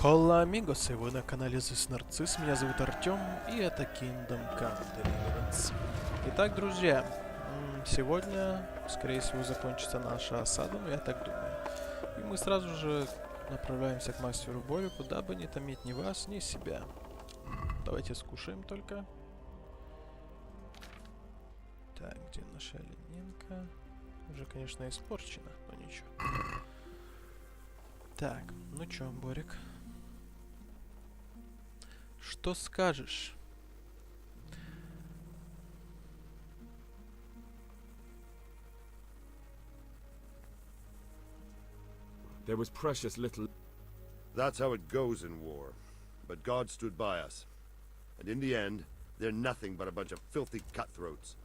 Холла амигосы, вы на канале ThisNarCiss, меня зовут Артем, и это Kingdom Come Deliverance. Итак, друзья, сегодня, скорее всего, закончится наша осада, я так думаю. И мы сразу же направляемся к мастеру Борику, дабы не томить ни вас, ни себя. Давайте скушаем только. Так, где наша оленинка? Уже, конечно, испорчена, но ничего. Так, ну чё, Борик? Что скажешь? There was precious little. That's how it goes in war. But God stood by us. And in the end, they're nothing but a bunch of filthy cutthroats.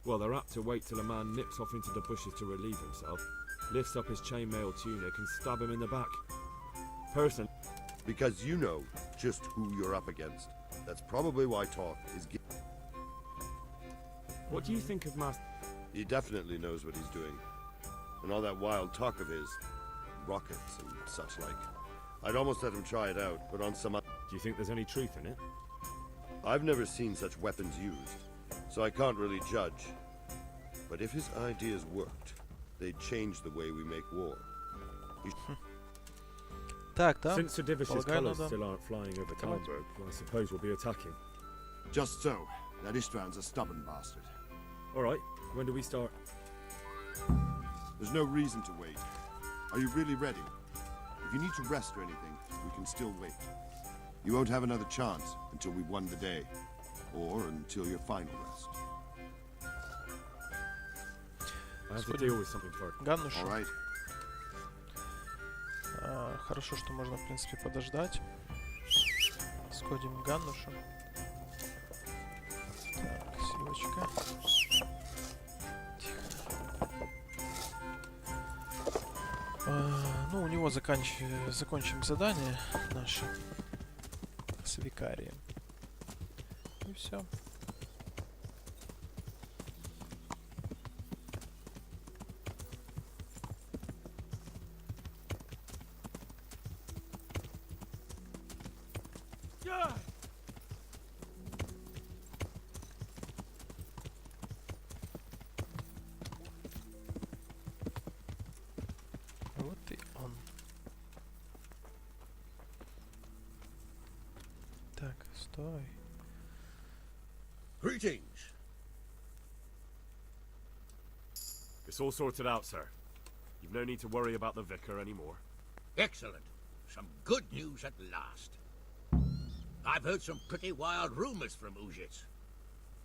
Well, they're apt to wait till a man nips off into the bushes to relieve himself, lifts up his chainmail tunic and stab him in the back. Person. Because you know just who you're up against. That's probably why Toth is... What do you think of Master? He definitely knows what he's doing. And all that wild talk of his, rockets and such like. I'd almost let him try it out, but on some... Do you think there's any truth in it? I've never seen such weapons used, so I can't really judge. But if his ideas worked, they'd change the way we make war. Так, да. Since Sedivish's colours still aren't flying over Talberg, I suppose we'll be attacking. Just so. That Istvan's a stubborn bastard. Alright, when do we start? There's no reason to wait. Are you really ready? If you need to rest or anything, we can still wait. You won't have another chance until we've won the day. Or until your final rest. I have to deal with something first. Ганнушу. All right. Хорошо, что можно, в принципе, подождать. Сходим к Ганнушу. Так, сивочка. Тихо. Ну, у него закончим задание наше с викарием. И все. Вот и он. Так, стой. Greetings. It's all sorted out, sir. You've no need to worry about the vicar anymore. Excellent. Some good news at last. I've heard some pretty wild rumors from Uzhitz.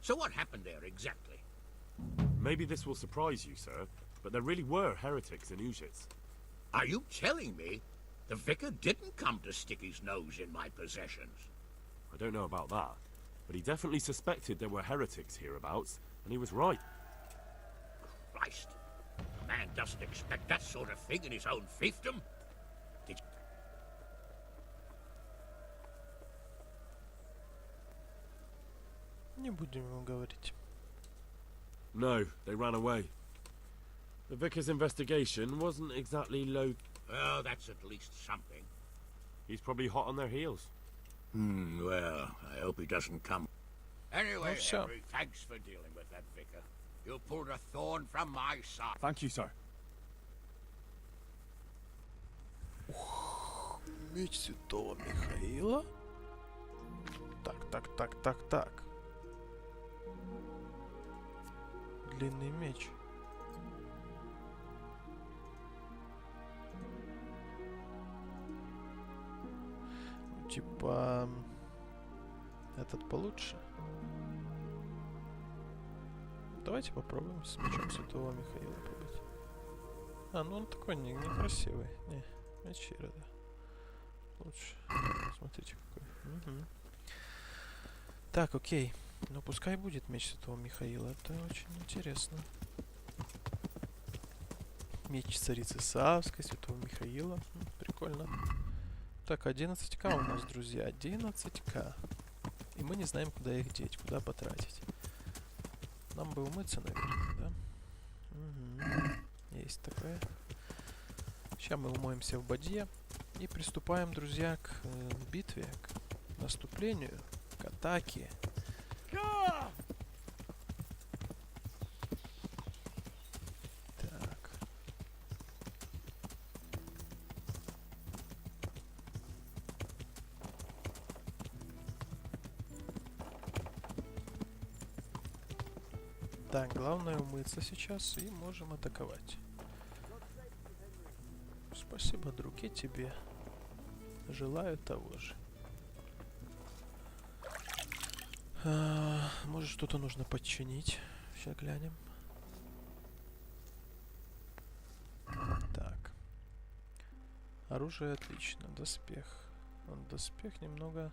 So what happened there exactly? Maybe this will surprise you, sir, but there really were heretics in Uzhitz. Are you telling me the vicar didn't come to stick his nose in my possessions? I don't know about that, but he definitely suspected there were heretics hereabouts, and he was right. Christ. A man doesn't expect that sort of thing in his own fiefdom. Did Не будем ему говорить. No, they ran away. The vicar's investigation wasn't exactly low. Well, that's at least something. He's probably hot on their heels. Well, I hope he doesn't come. Anyway, Oh, sure. Henry, thanks for dealing with that vicar. You pulled a thorn from my side. Thank you, sir. Меч Святого Михаила? Так. Длинный меч. Типа... Этот получше. Давайте попробуем с мечом Святого Михаила побыть. Ну он такой некрасивый. Не, меч Ирода. Лучше. Смотрите какой. Угу. Так, окей. Ну пускай будет меч Святого Михаила. Это очень интересно. Меч Царицы Савской, Святого Михаила. Прикольно. Так, 11к у нас, друзья. 11к. И мы не знаем, куда их деть, куда потратить. Нам бы умыться, наверное, да? Угу. Есть такое. Сейчас мы умоемся в бадье. И приступаем, друзья, к битве, к наступлению, к атаке. Так. Так, главное умыться сейчас и можем атаковать. Спасибо, друг, и тебе. Желаю того же. Может, что-то нужно подчинить. Сейчас глянем. Так. Оружие отлично. Доспех. Доспех немного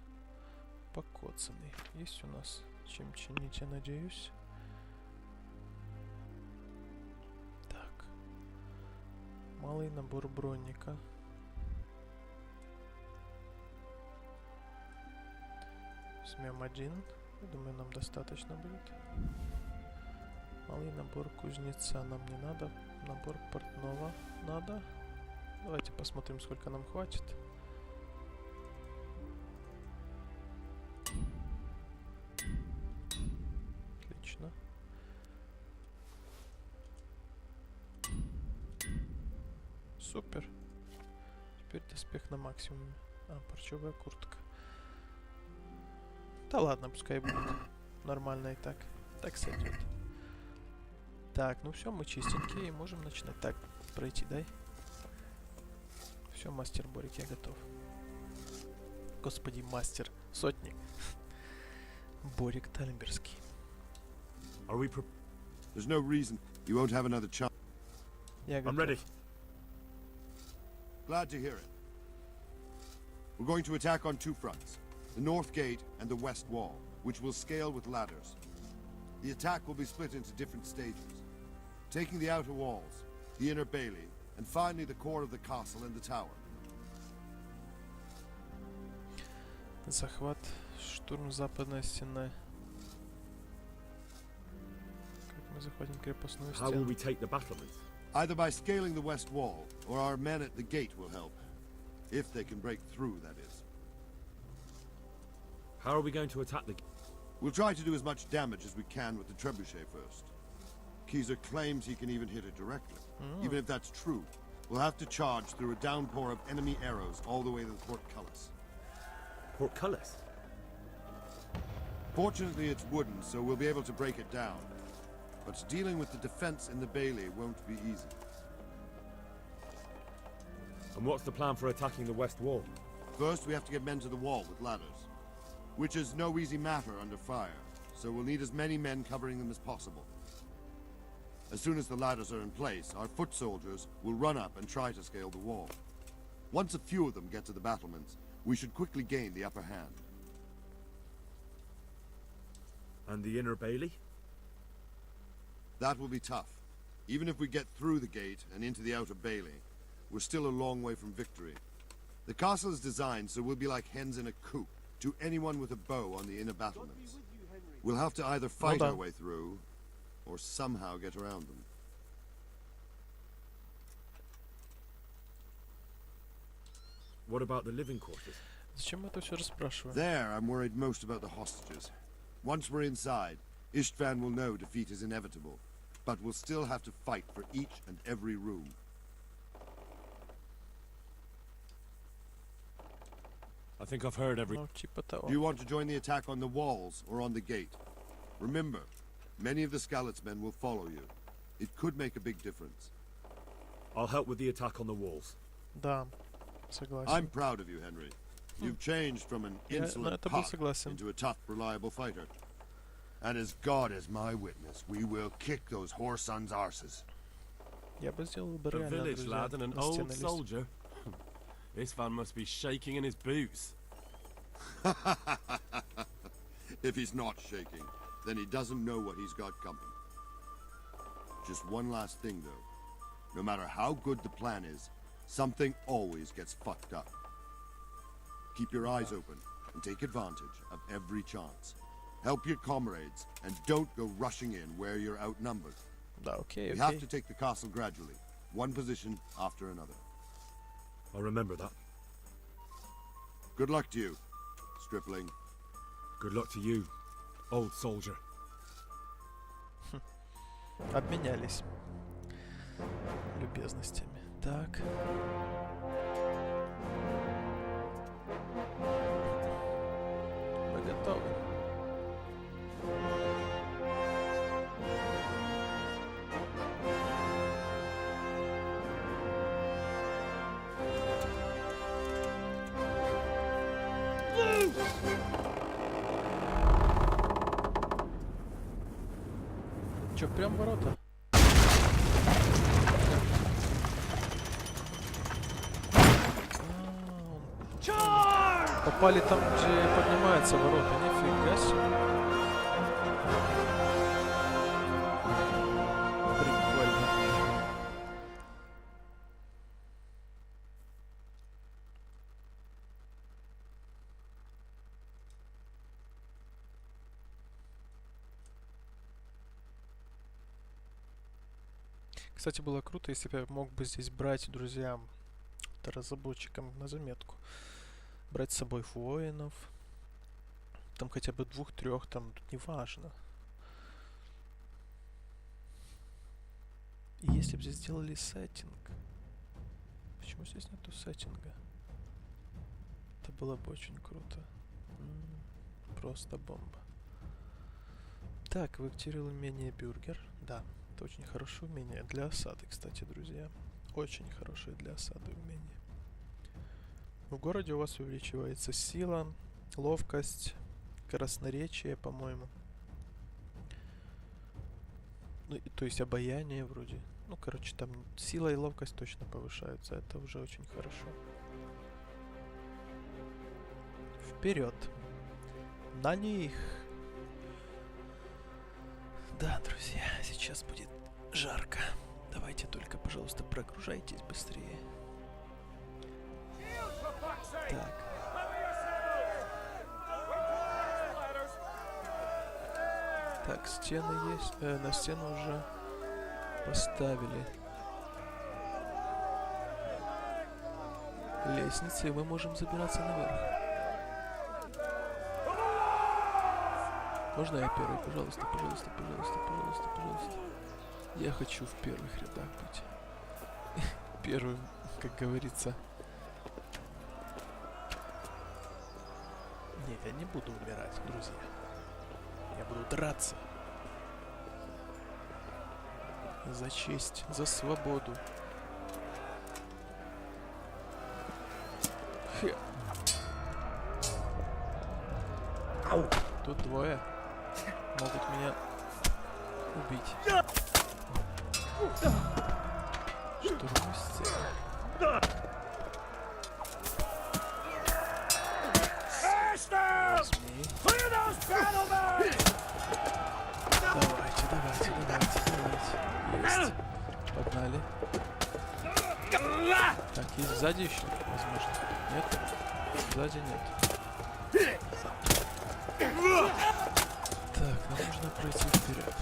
покоцанный. Есть у нас чем чинить, я надеюсь. Так. Малый набор бронника. Возьмем один. Я думаю, нам достаточно будет. Малый набор кузнеца нам не надо. Набор портного надо. Давайте посмотрим, сколько нам хватит. Отлично. Супер. Теперь доспех на максимуме. Парчевая куртка. Да ладно, пускай будет. Нормально и так. Так сойдет. Так, ну все, мы чистенькие и можем начинать. Так, пройти, дай. Все, мастер Борик, я готов. Господи, мастер. Сотник. Борик Тальмберский. There's no reason you won't have another chance. Я готов. I'm ready. Glad to hear it. We're going to attack on two fronts. The north gate and the west wall, which will scale with ladders. The attack will be split into different stages. Taking the outer walls, the inner bailey, and finally the core of the castle and the tower. Захват, штурм западной стены. Как мы захватим крепостную How will стену? we take the battlements? Either by scaling the west wall, or our men at the gate will help. If they can break through, that is. How are we going to attack the... We'll try to do as much damage as we can with the trebuchet first. Keezer claims he can even hit it directly. Even if that's true, we'll have to charge through a downpour of enemy arrows all the way to the portcullis. Portcullis? Fortunately, it's wooden, so we'll be able to break it down. But dealing with the defense in the bailey won't be easy. And what's the plan for attacking the west wall? First, we have to get men to the wall with ladders, which is no easy matter under fire, so we'll need as many men covering them as possible. As soon as the ladders are in place, our foot soldiers will run up and try to scale the wall. Once a few of them get to the battlements, we should quickly gain the upper hand. And the inner bailey? That will be tough. Even if we get through the gate and into the outer bailey, we're still a long way from victory. The castle is designed so we'll be like hens in a coop to anyone with a bow on the inner battlements. We'll have to either fight our way through, or somehow get around them. What about the living quarters? Зачем мы это все расспрашиваем? There, I'm worried most about the hostages. Once we're inside, Istvan will know defeat is inevitable, but we'll still have to fight for each and every room. I think I've heard every... Ну, типа того. Do you want to join the attack on the walls or on the gate? Remember, many of the Skalitz men will follow you. It could make a big difference. I'll help with the attack on the walls. Да, согласен. I'm proud of you, Henry. You've changed from an Я на insolent это был punk согласен. into a tough, reliable fighter. And as God is my witness, we will kick those whore sons' arses. Я бы сделал бы A реально, village друзья, lad and an на стены old лезть. soldier. This van must be shaking in his boots. If he's not shaking, then he doesn't know what he's got coming. Just one last thing, though. No matter how good the plan is, something always gets fucked up. Keep your eyes open and take advantage of every chance. Help your comrades and don't go rushing in where you're outnumbered. Да, окей, We have окей. to take the castle gradually, one position after another. I'll remember that. Good luck to you, stripling. Good luck to you, old soldier. Обменялись любезностями. Так. Мы готовы. Чё, прям ворота? Попали там, где поднимаются ворота. Нифига себе. Прикольно. Кстати, было круто, если бы я мог бы здесь брать, друзья, это разработчикам на заметку, брать с собой воинов, там хотя бы 2-3, там неважно. И если бы здесь сделали сеттинг, почему здесь нету сеттинга? Это было бы очень круто. Просто бомба. Так, вы активировали умение бюргер, да. Это очень хорошее умение для осады, кстати, друзья. Очень хорошее для осады умение. В городе у вас увеличивается сила, ловкость, красноречие, по-моему. Ну, то есть обаяние вроде. Ну, короче, там сила и ловкость точно повышаются. Это уже очень хорошо. Вперед! На них! Да, друзья, сейчас будет жарко. Давайте только, пожалуйста, прогружайтесь быстрее. Так. Так, стены есть. На стену уже поставили лестницы, и мы можем забираться наверх. Можно я первый? Пожалуйста, пожалуйста, пожалуйста, пожалуйста, пожалуйста. Я хочу в первых рядах быть. Первым, как говорится. Не, я не буду умирать, друзья. Я буду драться. За честь, за свободу. Хе. Тут двое могут меня убить. Штурмуй стену. Возьми. Давайте, давайте, давайте, давайте. Есть. Погнали. Так, есть сзади еще, возможно. Нет? Сзади нет. Так, нам нужно пройти вперед.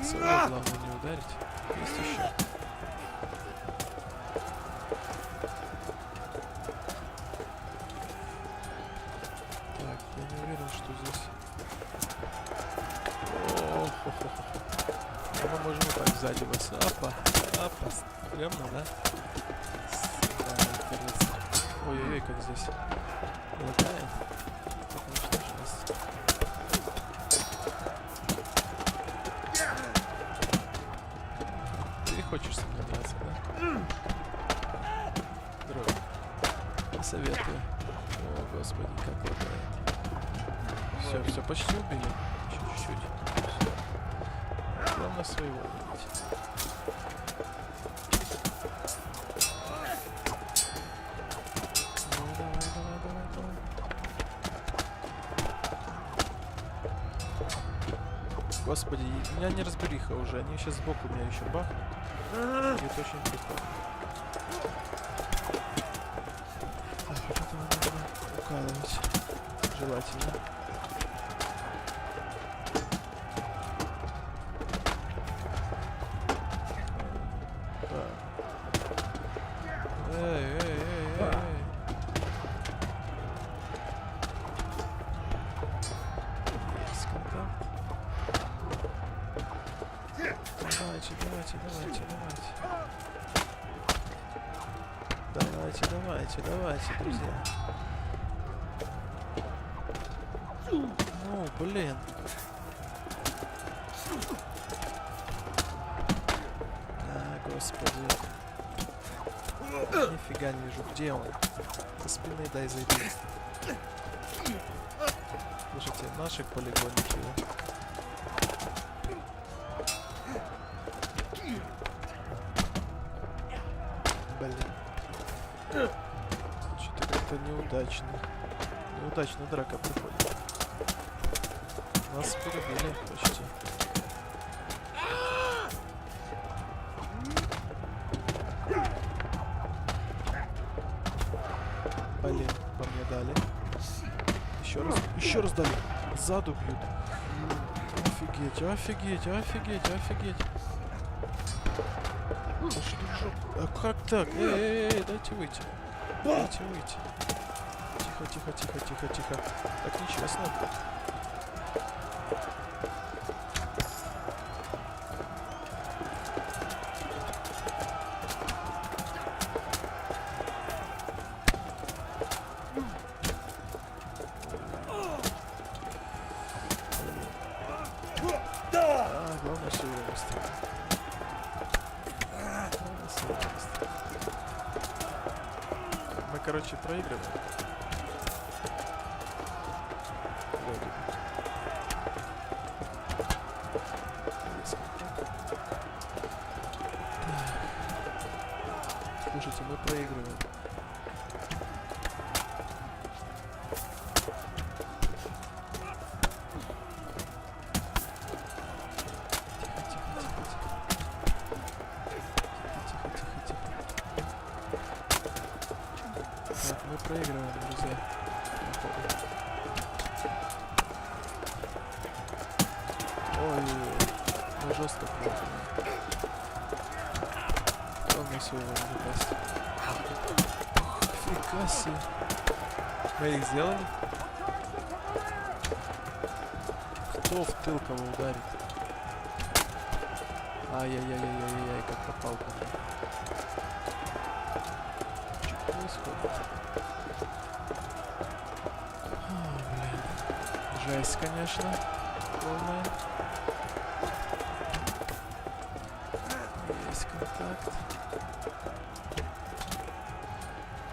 Целое, главное не ударить. Есть еще. Так, я не уверен, что здесь... О-хо-хо-хо. Мы можем вот так сзади вас. Апа, апа. Прямо, да? Да, интересно. Ой-ой-ой, как здесь лагает. Ты хочешь со мной драться, да? Здорово. Не советую. О, господи, как лагает. Все, почти убили. Еще чуть-чуть. Главное своего убить. Господи, у меня не разбериха уже, они сейчас сбоку меня еще бахнут. Будет очень прикольно. Так, вот этого нужно укалывать. Желательно. Так. Давайте, давайте, давайте, давайте. Давайте, давайте, давайте, друзья. Ну, блин. А, господи. Нифига не вижу, где он? Со спины дай зайти. Слушайте, наших полигонники. Блин. Что-то как-то неудачно. Неудачно драка приходит. Нас перебили почти. Блин, по мне дали. Еще раз дали. Сзаду бьют. Офигеть, офигеть, офигеть, офигеть. Да что ж... А как так? Эй, дайте выйти. Дайте выйти. Тихо, тихо, тихо, тихо, тихо. Так нечестно. Главное все его выставить. Мы, короче, проигрываем. Вроде бы. Слушайте, мы проигрываем. Мы проигрываем, друзья. Ой, мы жестко проигрываем. Главное всего его не попасть. Фига себе. Мы их сделали? Кто в тыл кого ударит? Ай-яй-яй-яй-яй-яй, как попал по мне. Что происходит? Блин. Жесть, конечно. Полная. Есть контакт.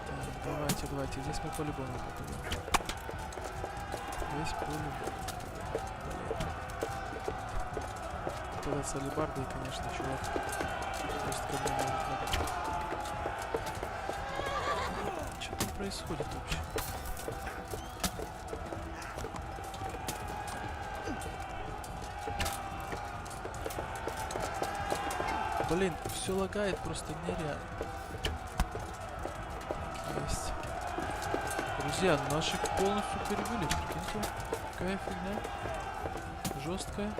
Так, давайте, давайте. Здесь мы по-любому попадем. Здесь по-любому. Тогда с алебардой, конечно, чувак. Просто ко мне может. Что там происходит вообще? Блин, все лагает просто нереально. Есть. Друзья, наших полностью перебили, прикиньте. Какая фигня. Жесткая.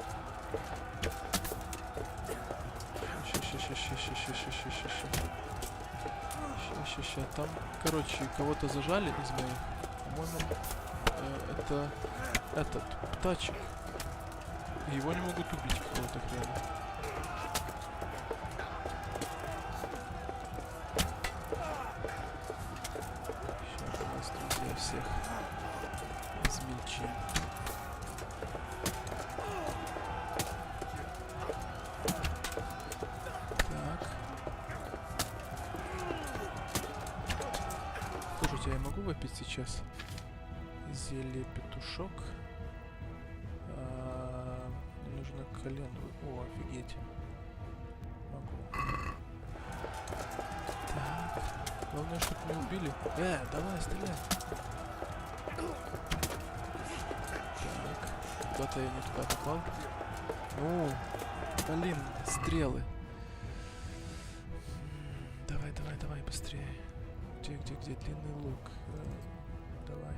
Ща. Там, короче, кого-то зажали из моих. По-моему, это этот птачек. Его не могут убить какого-то хрена. Сейчас у нас, друзья, всех измельчим. Слушайте, я могу выпить сейчас зелье петушок? Мне нужно календру. О, офигеть. Могу. Так. Главное, чтобы не убили. Давай, стреляй. Так. Куда-то я не туда попал. Ну, блин, стрелы. Давай, быстрее. Где длинный лук? Давай.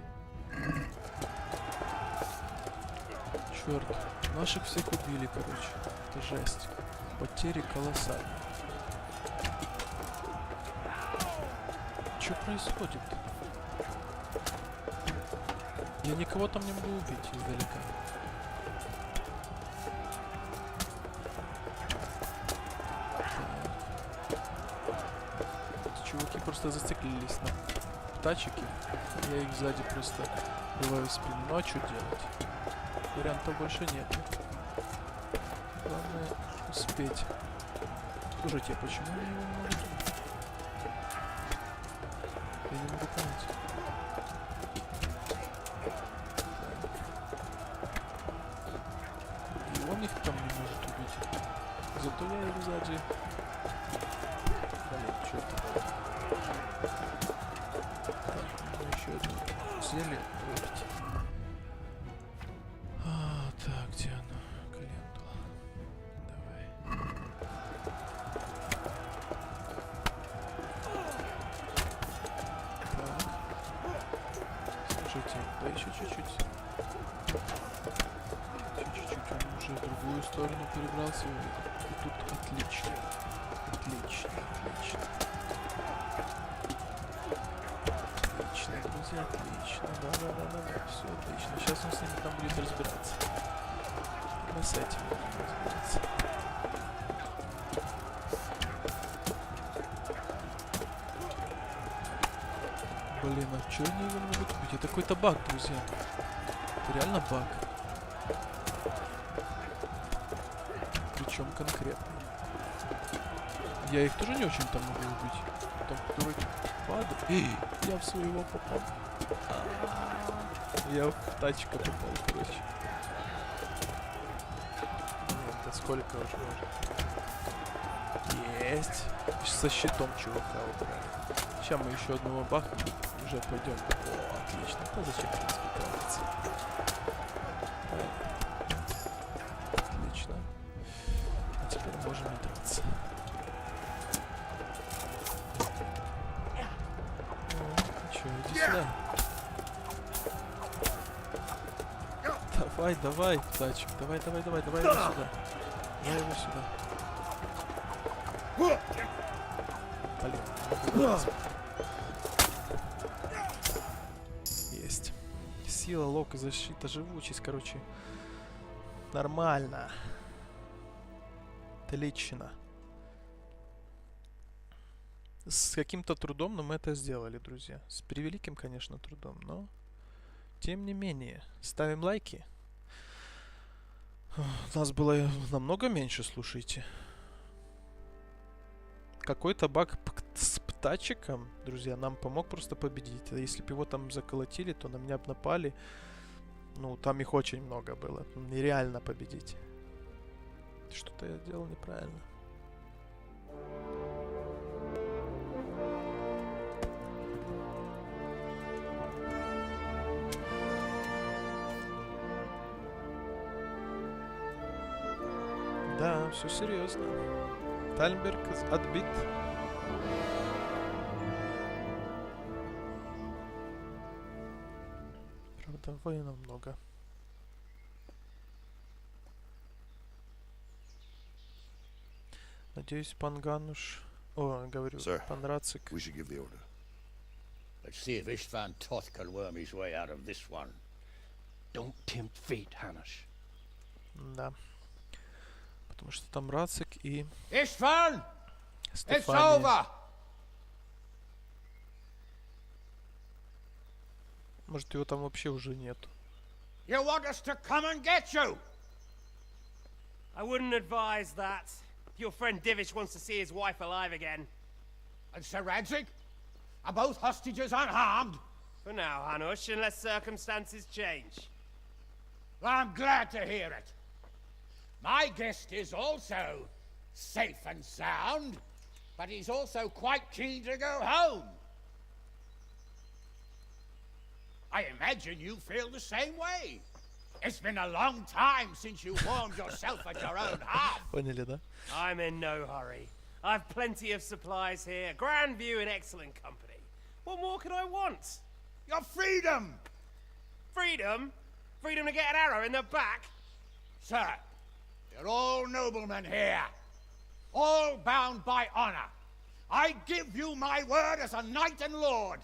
Черт. Наших всех убили, короче. Это жесть. Потери колоссальные. Что происходит? Я никого там не могу убить издалека. просто зациклились на птачке. Я их сзади просто бываю в спину. Ну а что делать? Вариантов больше нет. Главное успеть. Слушайте, почему я его не могу? Я не могу понять. И он их там не может убить. Зато я их сзади. Блин, что это? Так, нужно еще одно зелье выпить. Так, где оно? Календула. Давай. Так. Слушайте, да еще чуть-чуть. Чуть-чуть, он уже в другую сторону перебрался. И тут отлично. Отлично, отлично. Отлично, друзья, отлично. Да, все отлично. Сейчас он с ними там будет разбираться. Мы с этим будем разбираться. Блин, а чё они его не могут убить? Это какой-то баг, друзья. Это реально баг. Причем конкретно. Я их тоже не очень там могу убить. Там вроде падает. Эй, я в своего попал. Я в тачка попал, короче. Нет, да сколько уже можно? Есть. Со щитом чувака убрали. Сейчас мы еще одного бахнем. Уже пойдем. О, отлично. Да зачем, в принципе, тратиться? Отлично. А теперь можем не драться. Че, иди сюда. Давай, давай, тачек. Давай его сюда. Давай его сюда. Блин. Есть. Сила, лока, защита, живучесть, короче. Нормально. Отлично. С каким-то трудом, но мы это сделали, друзья. С превеликим, конечно, трудом, но тем не менее. Ставим лайки. Нас было намного меньше, слушайте. Какой-то баг с птачиком, друзья, нам помог просто победить. А если бы его там заколотили, то на меня бы напали. Ну, там их очень много было. Нереально победить. Что-то я сделал неправильно. Да, все серьезно. Таймер отбит. Правда, воинов много. Надеюсь, пан Гануш... О, говорю, пан Рацик. We should give the order. Let's see if Istvan Toth can worm his way out of this one. Don't tempt fate, Hanash. Да. Потому что там Рацик и... Istvan! It's Стефания. over! Может, его там вообще уже нету. You want us to come and get you? I wouldn't advise that. If your friend Divish wants to see his wife alive again. And Sir Radzig? Are both hostages unharmed? For now, Hanush, unless circumstances change. I'm glad to hear it. My guest is also safe and sound, but he's also quite keen to go home. I imagine you feel the same way. It's been a long time since you warmed yourself at your own hearth. Поняли, да? I'm in no hurry. I've plenty of supplies here, grand view and excellent company. What more could I want? Your freedom! Freedom? Freedom to get an arrow in the back? Sir, you're all noblemen here, all bound by honor. I give you my word as a knight and lord,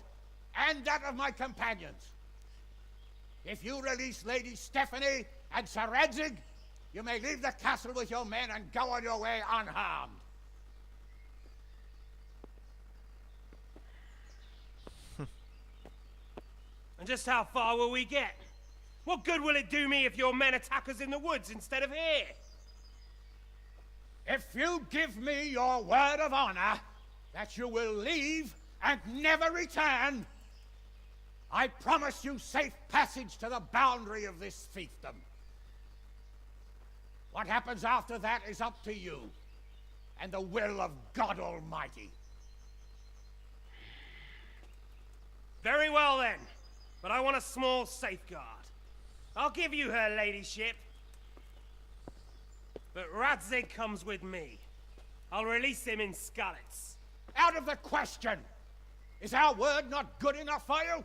and that of my companions. If you release Lady Stephanie and Sir Radzig, you may leave the castle with your men and go on your way unharmed. And just how far will we get? What good will it do me if your men attack us in the woods instead of here? If you give me your word of honor that you will leave and never return, I promise you safe passage to the boundary of this fiefdom. What happens after that is up to you and the will of God Almighty. Very well then, but I want a small safeguard. I'll give you her ladyship, but Radzig comes with me. I'll release him in Skalitz. Out of the question! Is our word not good enough for you?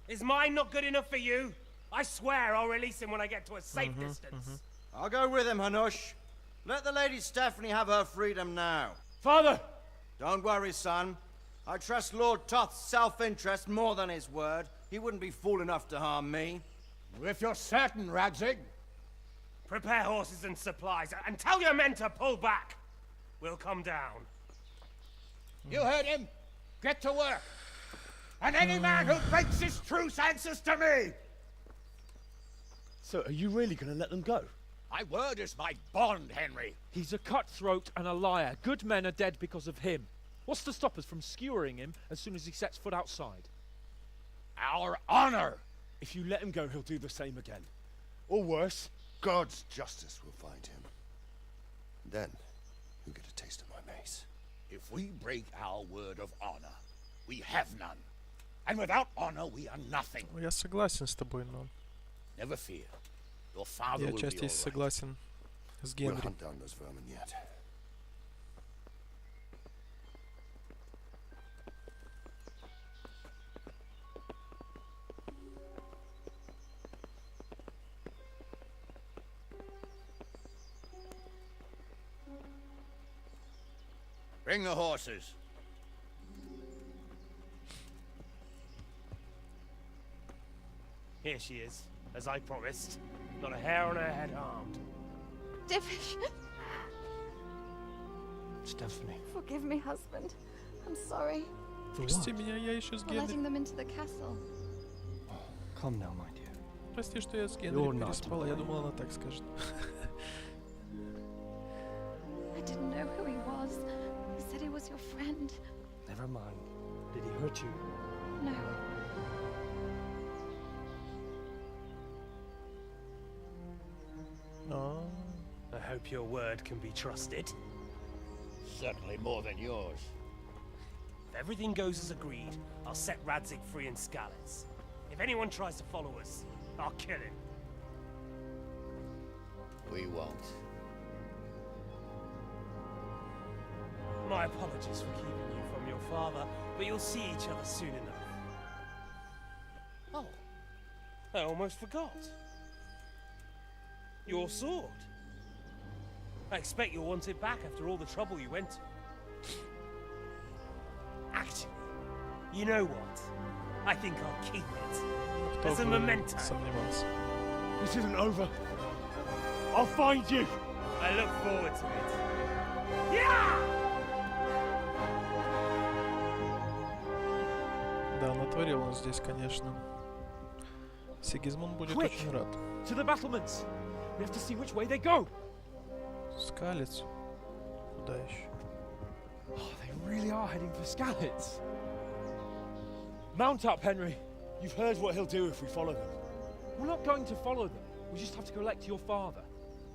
Is mine not good enough for you? I swear I'll release him when I get to a safe distance. I'll go with him, Hanush. Let the Lady Stephanie have her freedom now. Father! Don't worry, son. I trust Lord Toth's self-interest more than his word. He wouldn't be fool enough to harm me. If you're certain, Radzig. Prepare horses and supplies, and tell your men to pull back. We'll come down. You heard him. Get to work. And any man who breaks this truce answers to me. So, are you really going to let them go? My word is my bond, Henry. He's a cutthroat and a liar. Good men are dead because of him. What's to stop us from skewering him as soon as he sets foot outside? Our honor. If you let him go, he'll do the same again. Or worse. God's justice will find him. Then, you'll get a taste of my mace. If we break our word of honor, we have none. And without honor, we are nothing. Я согласен с тобой, но Never fear. Your father я will be отчасти all right. согласен с We'll Генри. hunt down those vermin yet. Bring the horses. Here she is, as I promised. Not a hair on her head harmed. Divish, Stephanie. forgive me, husband. I'm sorry Прости меня, я еще с for letting Генри. them into the castle. Come now, my dear. Прости, что я с You're Генри not переспала. Я to думал, она так скажет. I didn't know who he was. He said he was your friend. Never mind. Did he hurt you? No. А, I hope your word can be trusted. Certainly more than yours. If everything goes as agreed, I'll set Radzig free in Skalitz. If anyone tries to follow us, I'll kill him. We won't. My apologies for keeping you from your father, but you'll see each other soon enough. Oh, I almost forgot. Your sword. I expect you'll want it back after all the trouble you went to. Actually, you know what? I think I'll keep it. кто As a бы memento. сомневался. This isn't over. I'll find you. I look forward to it. Yeah! Да, натворил он здесь, конечно. Сигизмунд будет Quick! очень рад. To the battlements. We have to see which way they go. Скалец. Куда еще? Oh, they really are heading for Skalitz. Mount up, Henry. You've heard what he'll do if we follow them. We're not going to follow them. We just have to collect your father.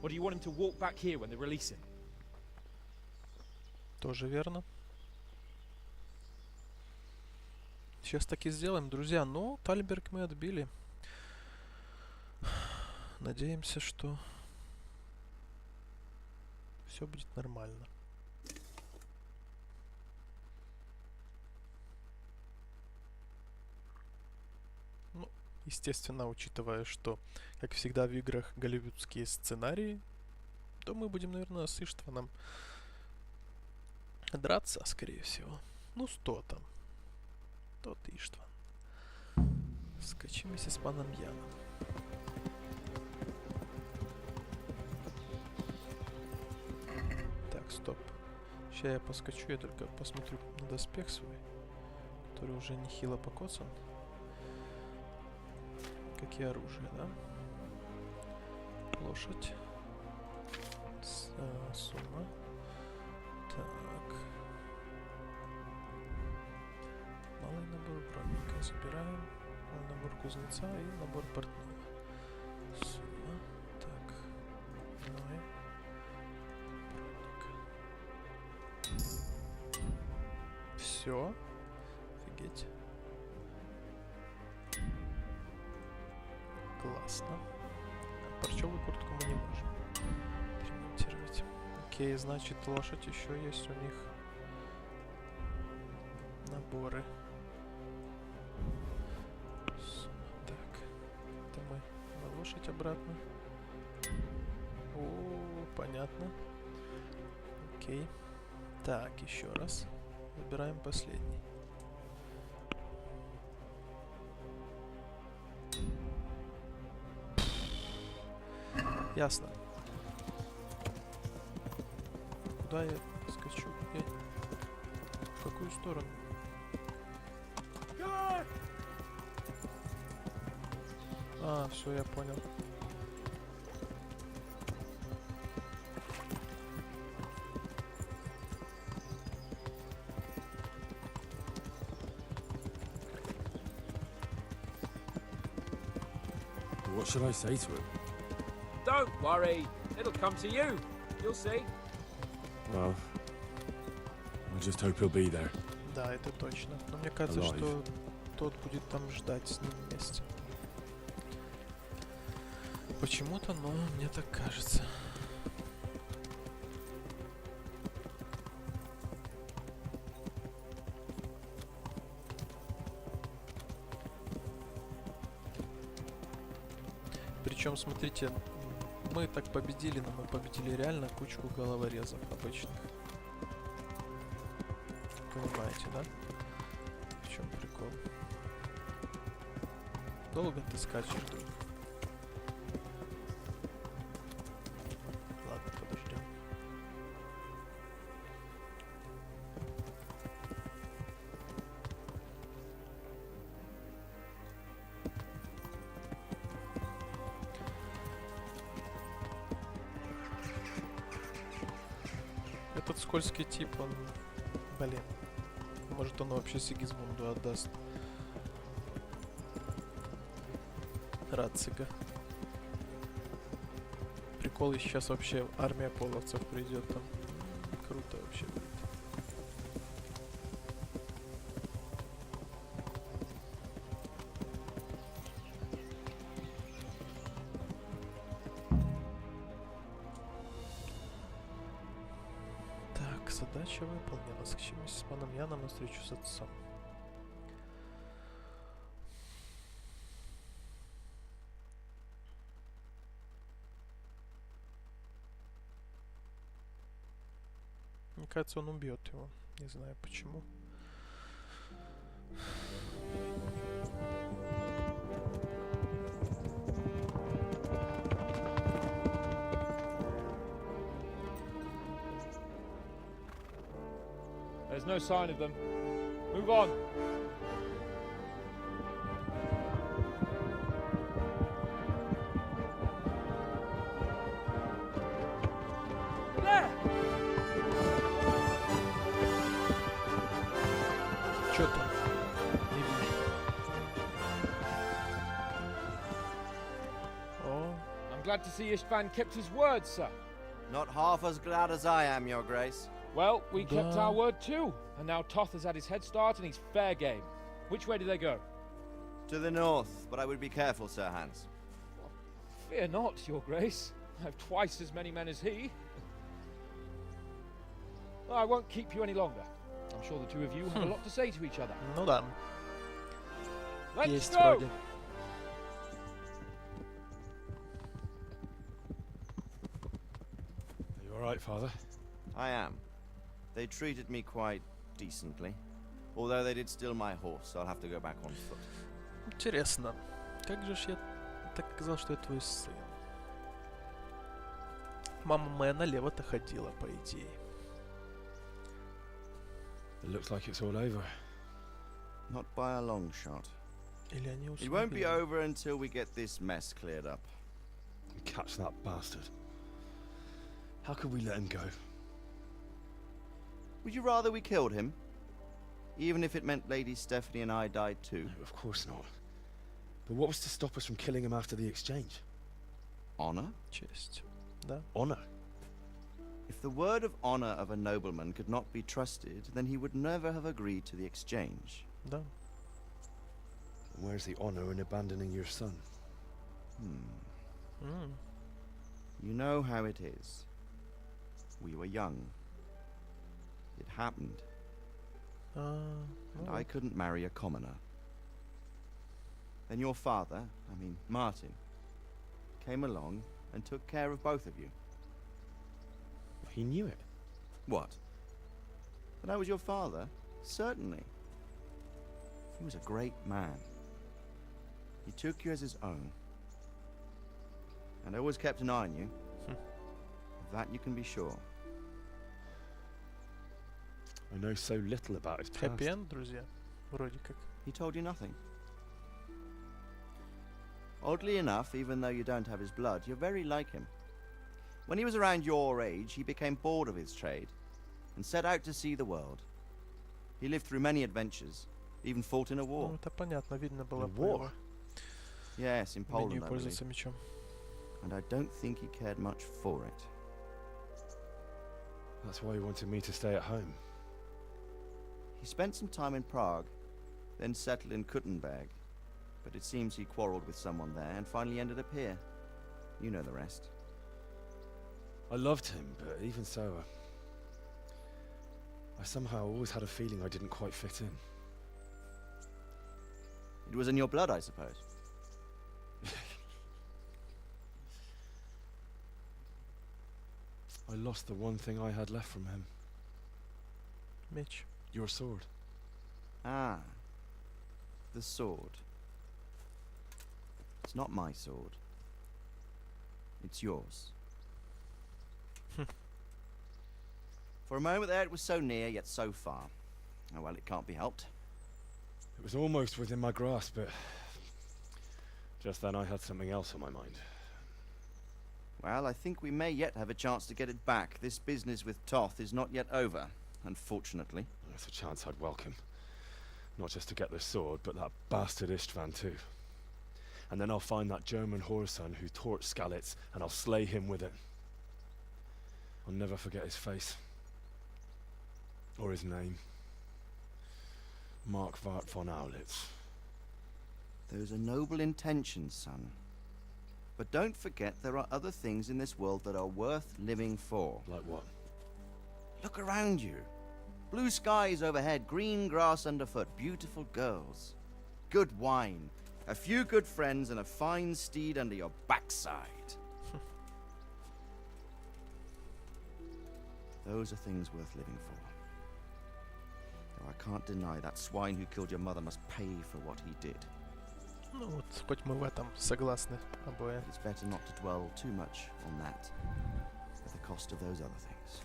Or do you want him to walk back here when they release him? Тоже верно. Сейчас таки сделаем, друзья. Ну, Тальберг мы отбили. Надеемся, что все будет нормально. Ну, естественно, учитывая, что, как всегда в играх, голливудские сценарии, то мы будем, наверное, с Иштваном драться, скорее всего. Ну, 100 там. Тот Иштван. Скачимся с паном Яном. Так, стоп. Сейчас я поскочу, я только посмотрю на доспех свой, который уже нехило покоцан. Какие оружия, да? Лошадь. Сумма. Так. Малый набор бронника забираем. Малый набор кузнеца и набор портного. Сумма. Так. Мной. Бронника. Все. Офигеть. Классно. Парчевую куртку мы не можем ремонтировать. Окей, значит, лошадь еще есть у них. Наборы. Так. Это мы на лошадь обратно. О, понятно. Окей. Так, еще раз. Выбираем последний. Ясно. Куда я скачу? В какую сторону? А, все, я понял. What should I say to him? Don't worry. It'll come to you. You'll see. Well, I just hope he'll be there. Да, это точно. Но мне кажется, Alive. что тот будет там ждать с ним вместе. Почему-то, но мне так кажется. Причем, смотрите, мы так победили, но мы победили реально кучку головорезов обычных. Понимаете, да? В чем прикол? Долго ты скачешь, друг? Ладно, подождем. Этот скользкий тип, он... Блин. Может, он вообще Сигизмунду отдаст. Рацига. Прикол, и сейчас вообще армия половцев придет там. Круто вообще будет. Так, задача выполнена. Скачемся с паном Яном на встречу с отцом. Мне кажется, он убьет его. Не знаю почему. There's no sign of them. Move on. There! Чё там? Не вижу. О, I'm glad to see Istvan kept his word, sir. Not half as glad as I am, Your Grace. Well, we kept Да. our word too. And now Toth has had his head start and he's fair game. Which way do they go? To the north, but I would be careful, Sir Hans. Fear not, Your Grace. I have twice as many men as he. Well, I won't keep you any longer. I'm sure the two of you have a lot to say to each other. ну да. Let's Есть go! вроде. Are you alright, Father? I am. They treated me quite decently. Although they did steal my horse, so I'll have to go back on foot. Интересно. Как же ж я так сказал, что я твой сын? Мама моя налево-то ходила, по идее. It looks like it's all over. Not by a long shot. Или они It won't be уснули? over until we get this mess cleared up. Catch that bastard. How could we let him go? Would you rather we killed him? Even if it meant Lady Stephanie and I died too? No, of course not. But what was to stop us from killing him after the exchange? Honor? Честь. Да. Honor. If the word of honor of a nobleman could not be trusted, then he would never have agreed to the exchange. Да. And where's the honor in abandoning your son? М. You know how it is. We were young. It happened, and Ну, I couldn't marry a commoner. Then your father, Martin, came along and took care of both of you. He knew it. What? That I was your father? Certainly. He was a great man. He took you as his own. And always kept an eye on you. Of that you can be sure. I know so little about his past. хэппи-энд, друзья. Вроде как. He told you nothing. Oddly enough, even though you don't have his blood, you're very like him. When he was around your age, he became bored of his trade and set out to see the world. He lived through many adventures, even fought in a war. Ну, это понятно, видно было A по war? его Yes, in умению Poland, I believe. пользоваться мечом. And I don't think he cared much for it. That's why he wanted me to stay at home. He spent some time in Prague, then settled in Kuttenberg. But it seems he quarreled with someone there and finally ended up here. You know the rest. I loved him, but even so, I somehow always had a feeling I didn't quite fit in. It was in your blood, I suppose. I lost the one thing I had left from him. Меч. Your sword. Ah. The sword. It's not my sword. It's yours. For a moment there it was so near, yet so far. Oh well, it can't be helped. It was almost within my grasp, but just then I had something else on my mind. Well, I think we may yet have a chance to get it back. This business with Toth is not yet over, unfortunately. That's a chance I'd welcome. Not just to get the sword, but that bastard Istvan too. And then I'll find that German whoreson who torched Skalitz, and I'll slay him with it. I'll never forget his face. Or his name. Markvart von Aulitz. Those are noble intentions, son. But don't forget there are other things in this world that are worth living for. Like what? Look around you. Blue skies overhead, green grass underfoot, beautiful girls. Good wine, a few good friends, and a fine steed under your backside. Those are things worth living for. Though I can't deny that swine who killed your mother must pay for what he did. Ну вот, хоть мы в этом согласны обои. It's better not to dwell too much on that, at the cost of those other things.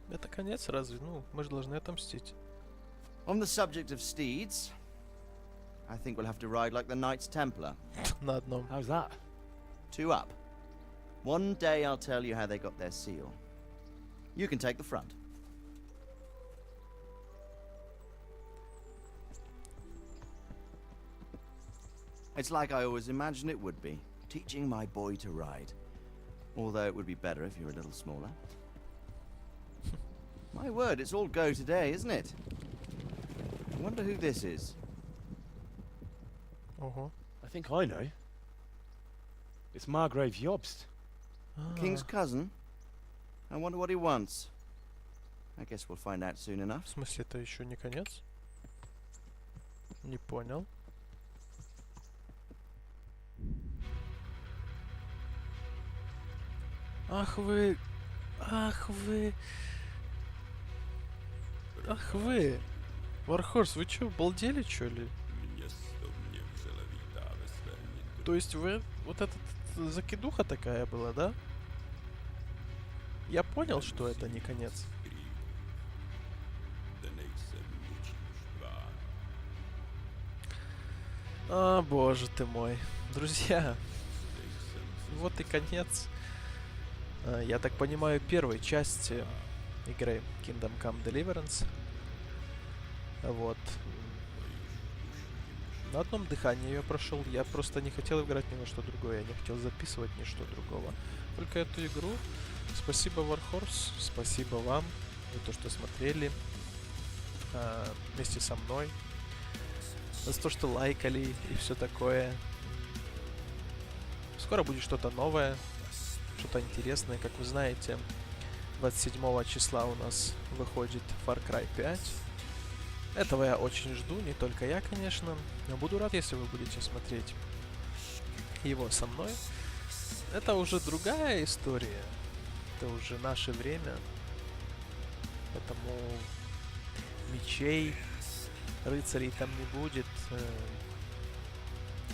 Это конец разве? Ну, мы же должны отомстить. On the subject of steeds, I think we'll have to ride like the Knights Templar. На одном. How's that? 2 up. One day I'll tell you how they got their seal. You can take the front. It's like I always imagined it would be, teaching my boy to ride. Although it would be better if you were a little smaller. My word, it's all go today, isn't it? I wonder who this is. Ого. I think I know. It's Margrave Jobst. King's cousin? I wonder what he wants. I guess we'll find out soon enough. В смысле, это еще не конец? Не понял. Ах вы... Ах вы... Ах вы... Вархорс, вы чё, обалдели, чё ли? То есть вы... Вот эта закидуха такая была, да? Я понял, что это не конец. О, боже ты мой. Друзья, вот и конец. Я так понимаю, первой части игры Kingdom Come Deliverance. Вот. На одном дыхании ее прошел. Я просто не хотел играть ни на что другое. Я не хотел записывать ни что другого. Только эту игру. Спасибо, Warhorse. Спасибо вам за то, что смотрели вместе со мной. За то, что лайкали и все такое. Скоро будет что-то новое. Что-то интересное. Как вы знаете, 27 числа у нас выходит Far Cry 5. Этого я очень жду, не только я, конечно, но буду рад, если вы будете смотреть его со мной. Это уже другая история, это уже наше время, поэтому мечей, рыцарей там не будет,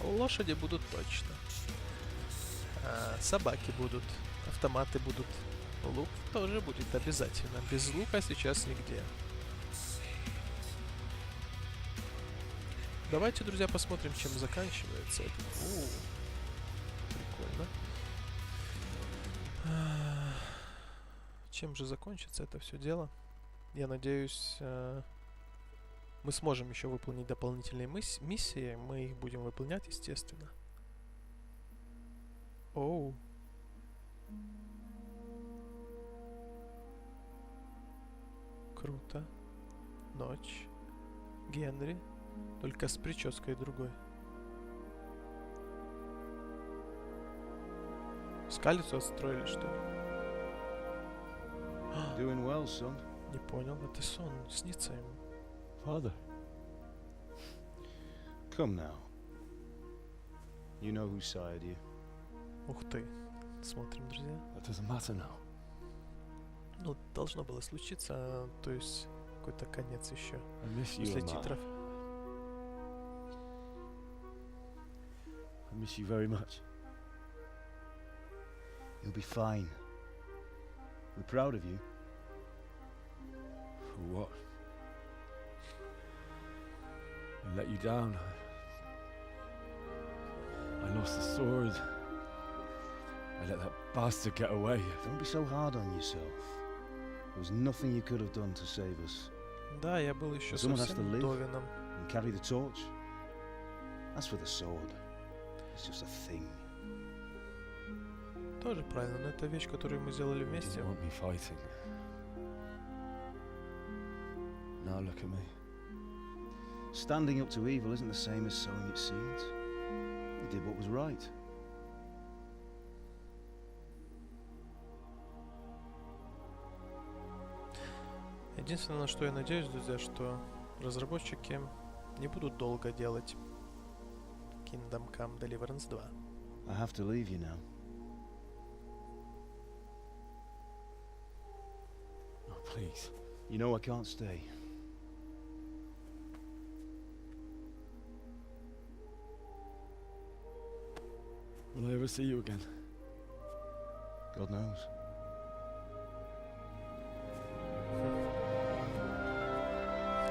лошади будут точно, собаки будут, автоматы будут, лук тоже будет обязательно, без лука сейчас нигде. Давайте, друзья, посмотрим, чем заканчивается это. Прикольно. Чем же закончится это все дело? Я надеюсь, мы сможем еще выполнить дополнительные миссии. Мы их будем выполнять, естественно. Оу. Круто. Ночь. Генри. Только с прической другой. Скалицу отстроили, что ли? Doing well, son. Не понял, это сон, снится ему. Father. Come now. You know who sired you. Ух ты. Смотрим, друзья. That doesn't matter now. Ну, должно было случиться, то есть какой-то конец еще. I miss you, После Mom. титров. I miss you very much. You'll be fine. We're proud of you. For what? I let you down. I lost the sword. I let that bastard get away. Don't be so hard on yourself. There was nothing you could have done to save us. Да, я был еще Someone has to совсем live. довином. And carry the torch. As for the sword, it's just a thing. Тоже правильно, но это вещь, которую мы сделали You вместе. didn't want me fighting. Now look at me. Standing up to evil isn't the same as sowing its seeds. You did what was right. Единственное, на что я надеюсь, друзья, что разработчики не будут долго делать Kingdom Come Deliverance 2. I have to leave you now. Oh, please. You know I can't stay. Will I ever see you again? God knows.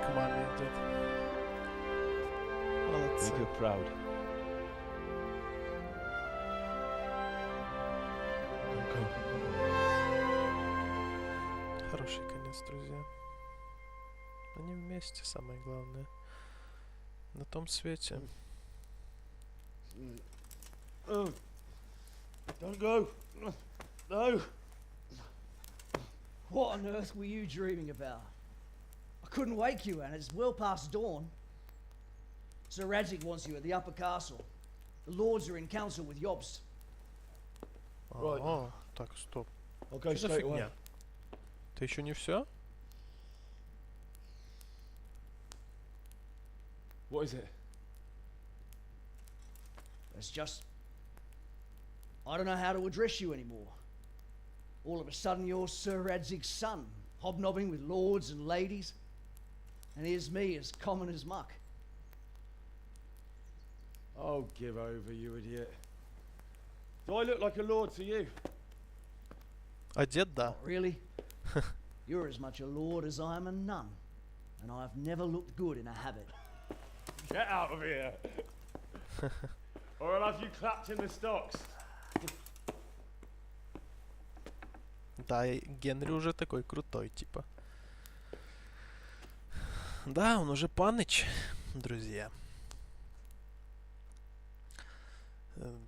Come on, man, dude. Молодцы. Make her proud. Don't go. Хороший конец, друзья. Они вместе, самое главное. На том свете. Don't go. No. What on earth were you dreaming about? I couldn't wake you, and it's well past dawn. Sir Radzig wants you at the upper castle. The lords are in council with Yobst. Right. О, так, стоп. I'll go Что за straight away. фигня? Это еще не все? What is it? It's just... I don't know how to address you anymore. All of a sudden you're Sir Radzig's son, hobnobbing with lords and ladies. And here's me, as common as muck. Oh, give over, you idiot. Do I look like a lord to you? Одет, да. Not really. You're as much a lord as I am a nun. And I've never looked good in a habit. Get out of here. Or I'll have you clapped in the stocks. Да, и Генри уже такой крутой, типа. Да, он уже паныч, друзья.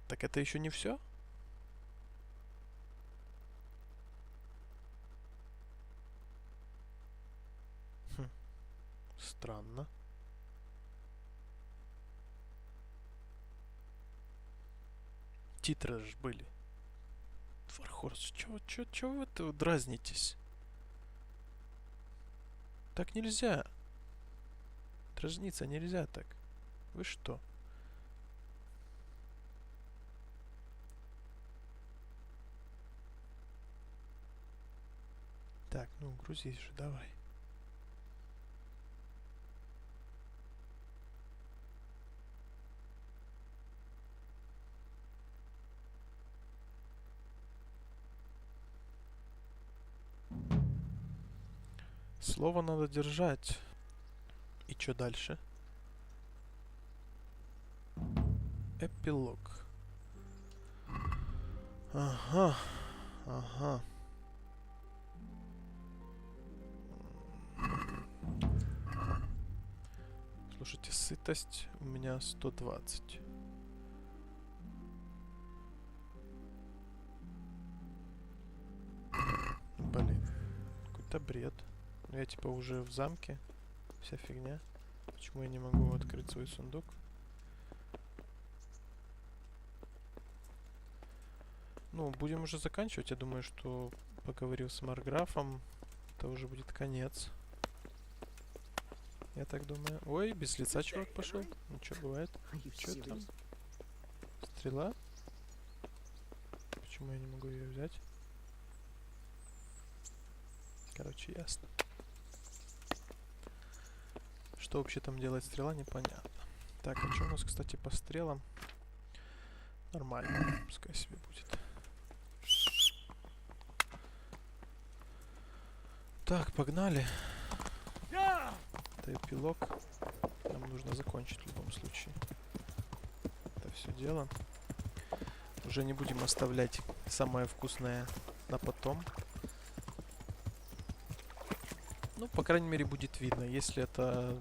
Так это еще не все? Странно. Титры же были. Вархорс, чё вы это дразнитесь? Так нельзя. Дразниться нельзя так. Вы что? Так, ну грузись же, давай. Слово надо держать. И что дальше? Эпилог. Ага. Ага. Слушайте, сытость у меня 120. Блин. Какой-то бред. Я типа уже в замке. Вся фигня. Почему я не могу открыть свой сундук? Ну, будем уже заканчивать. Я думаю, что поговорив с Марграфом, это уже будет конец. Я так думаю. Ой, без лица чувак пошел. Ну что, бывает? Что там? Стрела? Почему я не могу ее взять? Короче, ясно. Что вообще там делает стрела, непонятно. Так, а что у нас, кстати, по стрелам? Нормально, пускай себе будет. Так, погнали. Это эпилог. Нам нужно закончить в любом случае это все дело. Уже не будем оставлять самое вкусное на потом. Ну, по крайней мере, будет видно. Если это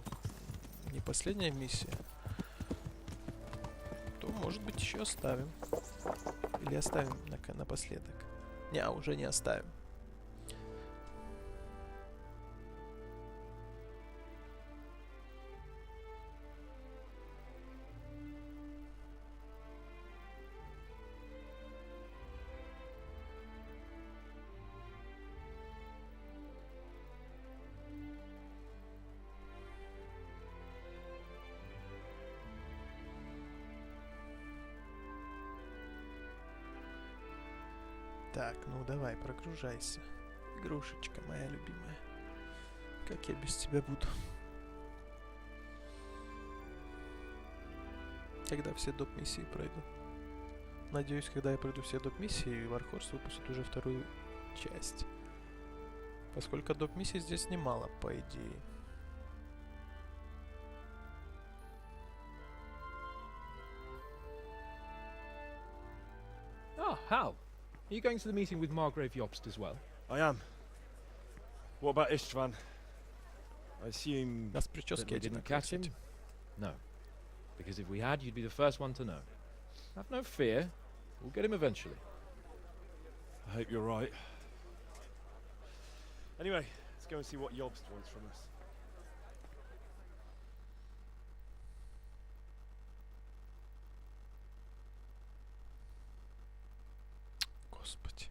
не последняя миссия, то, может быть, еще оставим. Или оставим напоследок. Не, уже не оставим. Так, ну давай, прогружайся. Игрушечка моя любимая. Как я без тебя буду? Когда все доп-миссии пройду. Надеюсь, когда я пройду все доп-миссии, Warhorse выпустит уже вторую часть. Поскольку доп-миссий здесь немало, по идее. Oh, Hal. Are you going to the meeting with Margrave Jobst as well? I am. What about Istvan? I assume Нас That прически we didn't одинаковые, catch him? кстати. No. Because if we had, you'd be the first one to know. Have no fear. We'll get him eventually. I hope you're right. Anyway, let's go and see what Jobst wants from us. Господи.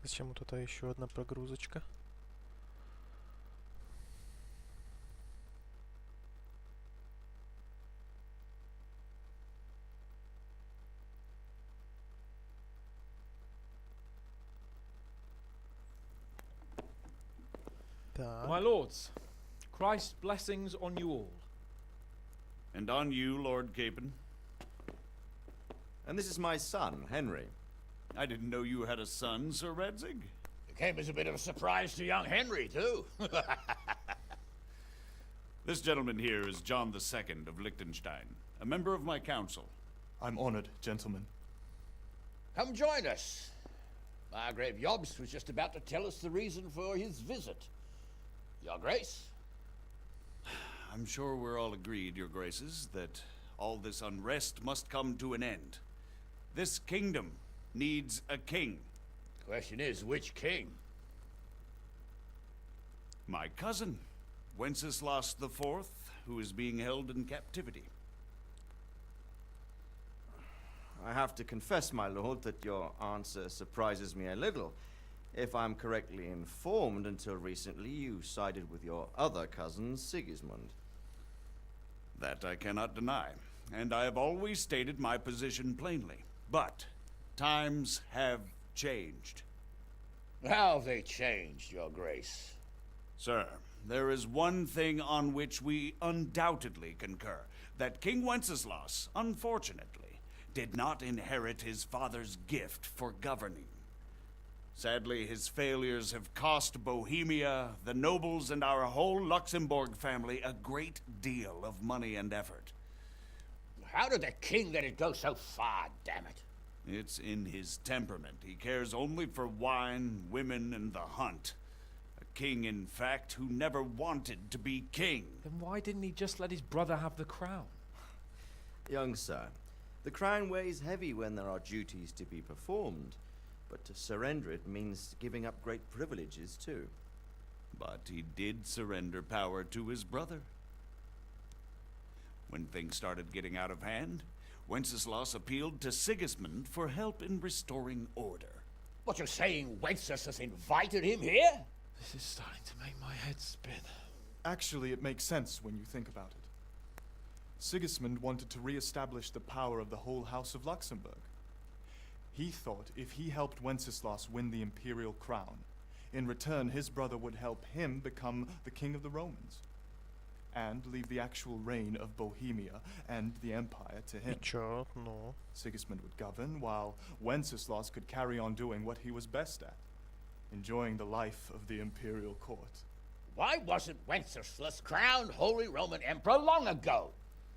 Зачем вот это еще одна прогрузочка? Так. My lords, Christ's blessings on you all. And on you, Lord Capon. And this is my son, Henry. I didn't know you had a son, Sir Redzig. It came as a bit of a surprise to young Henry, too. This gentleman here is John II of Liechtenstein, a member of my council. I'm honored, gentlemen. Come join us. Margrave Yobst was just about to tell us the reason for his visit. Your Grace? I'm sure we're all agreed, Your Graces, that all this unrest must come to an end. This kingdom needs a king. Question is, which king? My cousin, Wenceslas IV, who is being held in captivity. I have to confess, my lord, that your answer surprises me a little. If I'm correctly informed, until recently you sided with your other cousin, Sigismund. That I cannot deny, and I have always stated my position plainly. But times have changed. How have they changed, Your Grace? Sir, there is one thing on which we undoubtedly concur, that King Wenceslas, unfortunately, did not inherit his father's gift for governing. Sadly, his failures have cost Bohemia, the nobles, and our whole Luxembourg family a great deal of money and effort. How did the king let it go so far, damn it? It's in his temperament. He cares only for wine, women, and the hunt. A king, in fact, who never wanted to be king. Then why didn't he just let his brother have the crown? Young sir, the crown weighs heavy when there are duties to be performed, but to surrender it means giving up great privileges too. But he did surrender power to his brother. When things started getting out of hand, Wenceslas appealed to Sigismund for help in restoring order. What, you're saying Wenceslas invited him here? This is starting to make my head spin. Actually, it makes sense when you think about it. Sigismund wanted to re-establish the power of the whole House of Luxembourg. He thought if he helped Wenceslas win the imperial crown, in return his brother would help him become the king of the Romans, and leave the actual reign of Bohemia and the empire to him. Чё? Ну. Sigismund would govern, while Wenceslas could carry on doing what he was best at, enjoying the life of the imperial court. Why wasn't Wenceslas crowned Holy Roman Emperor long ago?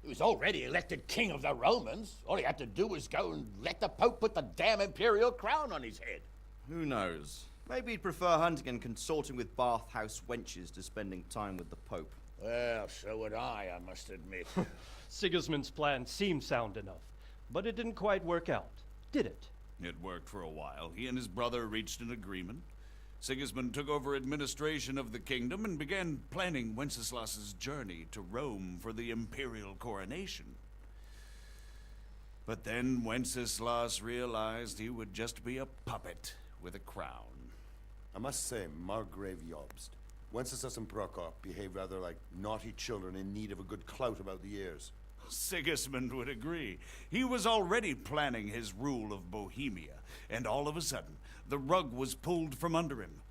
He was already elected king of the Romans. All he had to do was go and let the Pope put the damn imperial crown on his head. Who knows? Maybe he'd prefer hunting and consorting with bathhouse wenches to spending time with the Pope. Well, so would I must admit. Sigismund's plan seemed sound enough, but it didn't quite work out, did it? It worked for a while. He and his brother reached an agreement. Sigismund took over administration of the kingdom and began planning Wenceslas's journey to Rome for the imperial coronation. But then Wenceslas realized he would just be a puppet with a crown. I must say, Margrave Jobst, Wenceslas and Prokop behave rather like naughty children in need of a good clout about the ears. Sigismund would agree. He was already planning his rule of Bohemia, and all of a sudden, the rug was pulled from under him.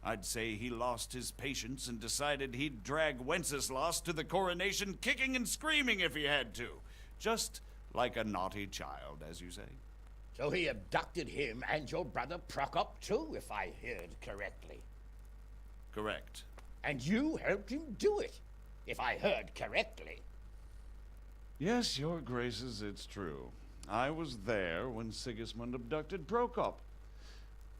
I'd say he lost his patience and decided he'd drag Wenceslas to the coronation kicking and screaming if he had to. Just like a naughty child, as you say. So he abducted him and your brother Prokop too, if I heard correctly. Correct. And you helped him do it, if I heard correctly. Yes, your graces, it's true. I was there when Sigismund abducted Prokop.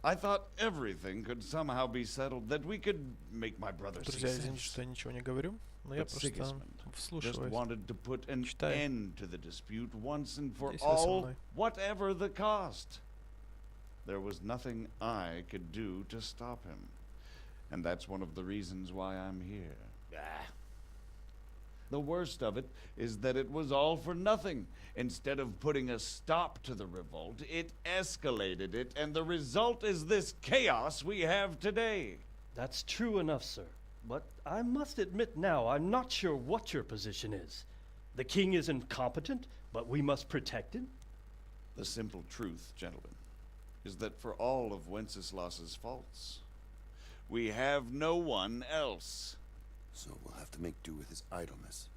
I thought everything could somehow be settled, that we could make my brother see Друзья, извините, sense. что я ничего не говорю, но я But просто Sigismund just вслушиваюсь. wanted to put an Читаю. end to the dispute once and for Здесь вы со all, мной. whatever the cost. There was nothing I could do to stop him. And that's one of the reasons why I'm here. The worst of it is that it was all for nothing. Instead of putting a stop to the revolt, it escalated it, and the result is this chaos we have today. That's true enough, sir. But I must admit now, I'm not sure what your position is. The king is incompetent, but we must protect him? The simple truth, gentlemen, is that for all of Wenceslas's faults, we have no one else. So we'll have to make do with his idleness.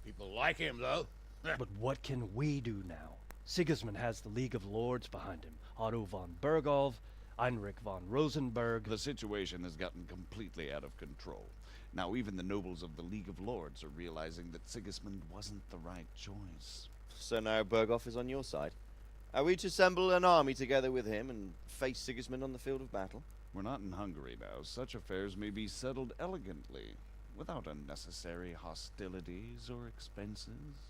People like him, though. But what can we do now? Sigismund has the League of Lords behind him. Otto von Bergolf, Heinrich von Rosenberg. The situation has gotten completely out of control. Now even the nobles of the League of Lords are realizing that Sigismund wasn't the right choice. so now Berghoff is on your side. Are we to assemble an army together with him and face Sigismund on the field of battle? We're not in Hungary now. Such affairs may be settled elegantly, without unnecessary hostilities or expenses.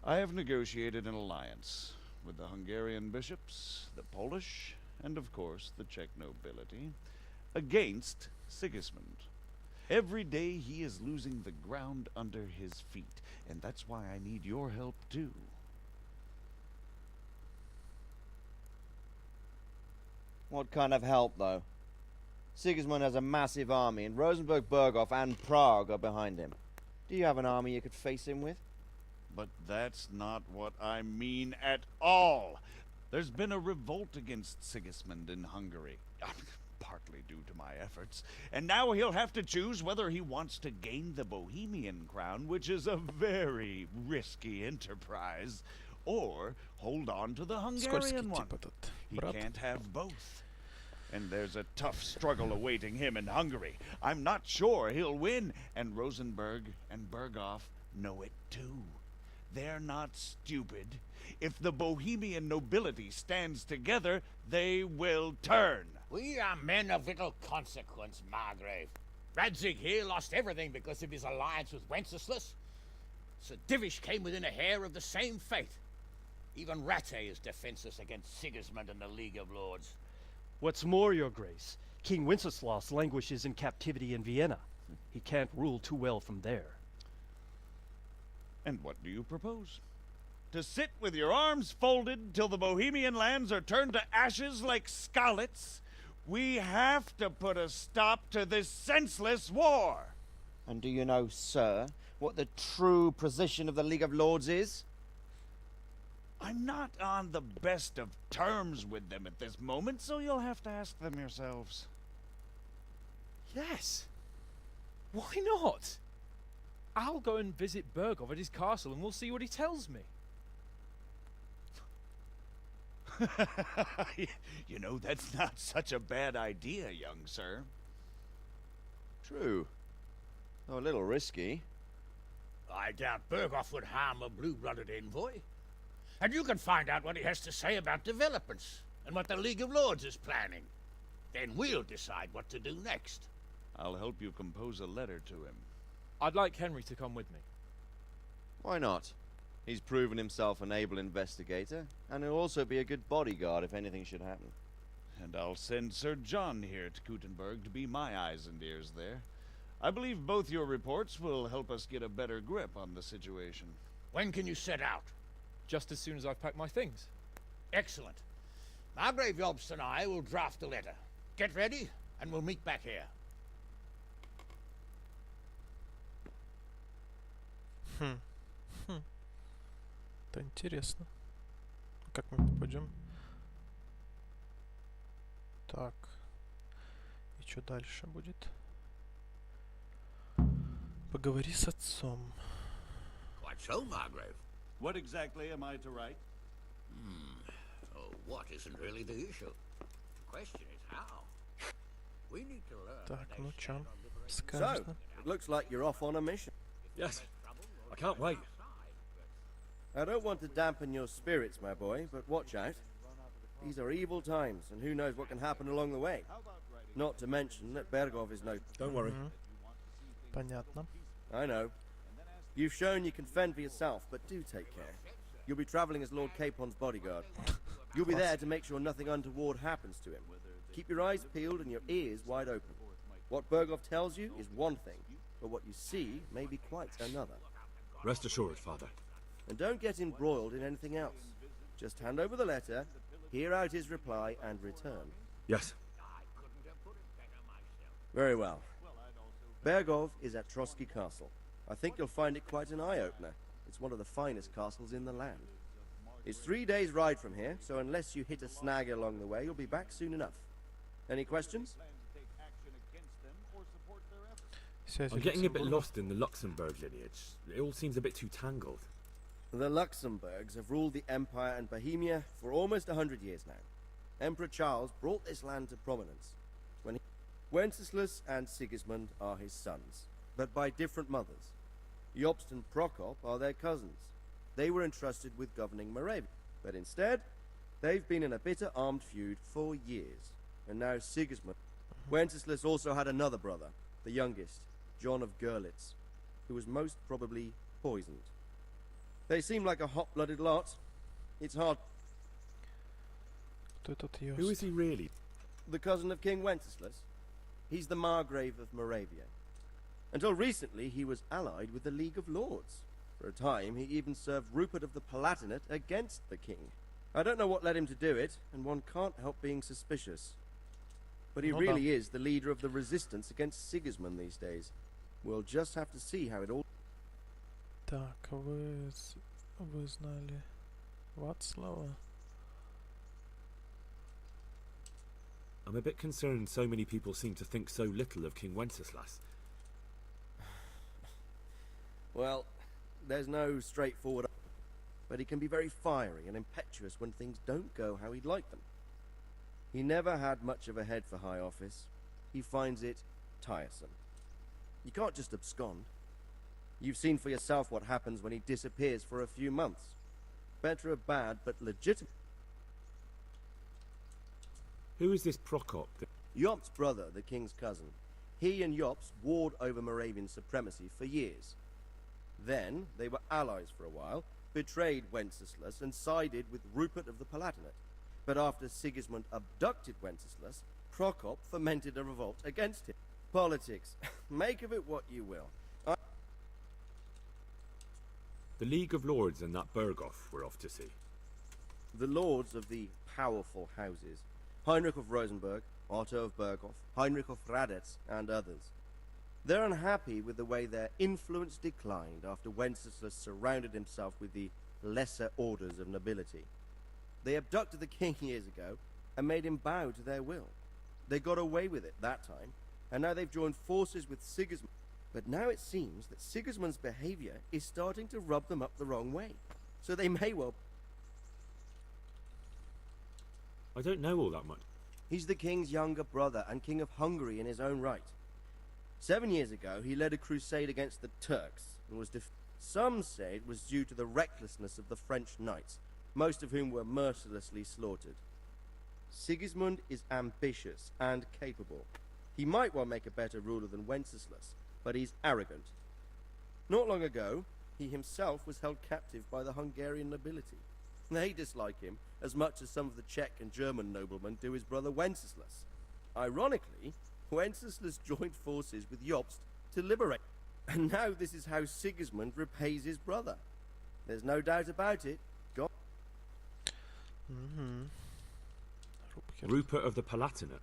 I have negotiated an alliance with the Hungarian bishops, the Polish, and of course the Czech nobility, against Sigismund. Every day he is losing the ground under his feet, and that's why I need your help too. What kind of help, though? Sigismund has a massive army, and Rosenberg, Berghoff, and Prague are behind him. Do you have an army you could face him with? But that's not what I mean at all. There's been a revolt against Sigismund in Hungary, partly due to my efforts, and now he'll have to choose whether he wants to gain the Bohemian crown, which is a very risky enterprise, or hold on to the Hungarian one. He can't have both. And there's a tough struggle awaiting him in Hungary. I'm not sure he'll win, and Rosenberg and Berghoff know it too. They're not stupid. If the Bohemian nobility stands together, they will turn. We are men of little consequence, Margrave. Radzig here lost everything because of his alliance with Wenceslas. Sir Divish came within a hair of the same fate. Even Rattay is defenseless against Sigismund and the League of Lords. What's more, Your Grace, King Wenceslas languishes in captivity in Vienna. He can't rule too well from there. And what do you propose? To sit with your arms folded till the Bohemian lands are turned to ashes like Skalitz? We have to put a stop to this senseless war. And do you know, sir, what the true position of the League of Lords is? I'm not on the best of terms with them at this moment, so you'll have to ask them yourselves. Yes. Why not? I'll go and visit Berghoff at his castle and we'll see what he tells me. You know, that's not such a bad idea, young sir. True. Though a little risky. I doubt Berghoff would harm a blue-blooded envoy. And you can find out what he has to say about developments and what the League of Lords is planning. Then we'll decide what to do next. I'll help you compose a letter to him. I'd like Henry to come with me. Why not? He's proven himself an able investigator, and he'll also be a good bodyguard if anything should happen. And I'll send Sir John here to Kuttenberg to be my eyes and ears there. I believe both your reports will help us get a better grip on the situation. When can you set out? Just as soon as I've packed my things. Excellent. Margrave Jobst and I will draft a letter. Get ready, and we'll meet back here. Это интересно. Как мы попадем? Так. И что дальше будет? Поговори с отцом. Quite so, Margrave. What exactly am I to write? Oh, what isn't really the issue. The question is how. We need to learn. Так, ну чё? So, Скажешь? it looks like you're off on a mission. Yes. I can't wait. I don't want to dampen your spirits, my boy, but watch out. These are evil times, and who knows what can happen along the way. Not to mention that Berghoff is no... Don't worry. Понятно. I know. You've shown you can fend for yourself, but do take care. You'll be traveling as Lord Capon's bodyguard. You'll be there to make sure nothing untoward happens to him. Keep your eyes peeled and your ears wide open. What Berghoff tells you is one thing, but what you see may be quite another. Rest assured, Father. And don't get embroiled in anything else. Just hand over the letter, hear out his reply, and return. Yes. Very well. Berghoff is at Trotsky Castle. I think you'll find it quite an eye-opener. It's one of the finest castles in the land. It's 3 days' ride from here, so unless you hit a snag along the way, you'll be back soon enough. Any questions? I'm getting a bit lost in the Luxembourg lineage. It all seems a bit too tangled. The Luxembourgs have ruled the Empire and Bohemia for almost 100 years now. Emperor Charles brought this land to prominence when Wenceslas and Sigismund are his sons, but by different mothers. Jobst and Prokop are their cousins. they were entrusted with governing Moravia. But instead, they've been in a bitter armed feud for years. And now Sigismund. Wenceslas also had another brother, the youngest, John of Görlitz, who was most probably poisoned. They seem like a hot-blooded lot. It's hard. Who is he really? The cousin of King Wenceslas. He's the Margrave of Moravia. Until recently, he was allied with the League of Lords. For a time, he even served Rupert of the Palatinate against the king. I don't know what led him to do it, and one can't help being suspicious. But he really is the leader of the resistance against Sigismund these days. We'll just have to see how it all... Так, вы знали Вацлава? I'm a bit concerned so many people seem to think so little of King Wenceslas. Well, there's no straightforward... But he can be very fiery and impetuous when things don't go how he'd like them. He never had much of a head for high office. He finds it tiresome. You can't just abscond. You've seen for yourself what happens when he disappears for a few months. Better a bad but legitimate... Who is this Prokop? Jobst's brother, the king's cousin. He and Jobst warred over Moravian supremacy for years. Then, they were allies for a while, betrayed Wenceslas and sided with Rupert of the Palatinate. But after Sigismund abducted Wenceslas, Prokop fomented a revolt against him. Politics. Make of it what you will. The League of Lords and that Berghoff we're off to see. The lords of the powerful houses. Heinrich of Rosenberg, Otto of Berghoff, Heinrich of Radetz, and others. They're unhappy with the way their influence declined after Wenceslas surrounded himself with the lesser orders of nobility. They abducted the king years ago and made him bow to their will. They got away with it that time, and now they've joined forces with Sigismund. But now it seems that Sigismund's behavior is starting to rub them up the wrong way. So they may well... I don't know all that much. He's the king's younger brother and king of Hungary in his own right. 7 years ago, he led a crusade against the Turks and was Some say it was due to the recklessness of the French knights, most of whom were mercilessly slaughtered. Sigismund is ambitious and capable. He might well make a better ruler than Wenceslas, but he's arrogant. Not long ago, he himself was held captive by the Hungarian nobility. They dislike him as much as some of the Czech and German noblemen do his brother Wenceslas. Ironically, Wenceslas joined forces with Jobst to liberate. And now this is how Sigismund repays his brother. There's no doubt about it. God. Rupert of the Palatinate.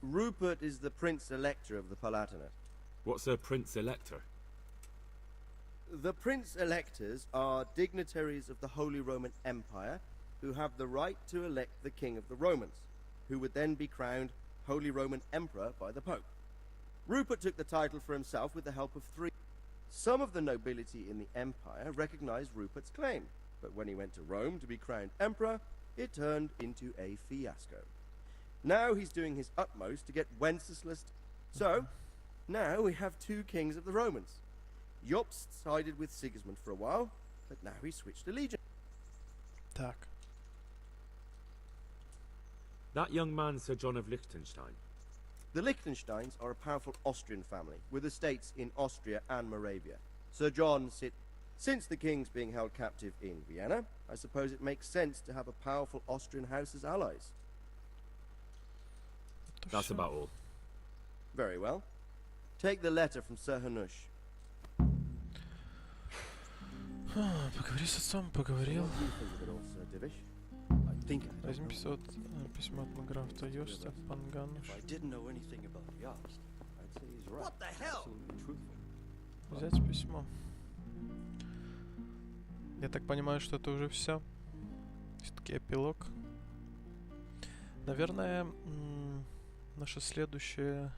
Rupert is the Prince Elector of the Palatinate. What's a Prince Elector? The Prince Electors are dignitaries of the Holy Roman Empire who have the right to elect the King of the Romans, who would then be crowned Holy Roman Emperor by the Pope. Rupert took the title for himself with the help of 3. Some of the nobility in the empire recognized Rupert's claim, but when he went to Rome to be crowned emperor, it turned into a fiasco. Now he's doing his utmost to get Wenceslas. So, now we have 2 kings of the Romans. Jobst sided with Sigismund for a while, but now he switched allegiance. Так. That young man, Sir John of Liechtenstein. The Liechtensteins are a powerful Austrian family with estates in Austria and Moravia. Sir John Since the king's being held captive in Vienna, I suppose it makes sense to have a powerful Austrian house as allies. That's about all. Very well. Take the letter from Sir Hanush. Поговори с отцом, поговорил. Возьми письмо от Маграфта Йоста, Пангануш. Взять письмо. Я так понимаю, что это уже все. Все-таки эпилог. Наверное, наше следующее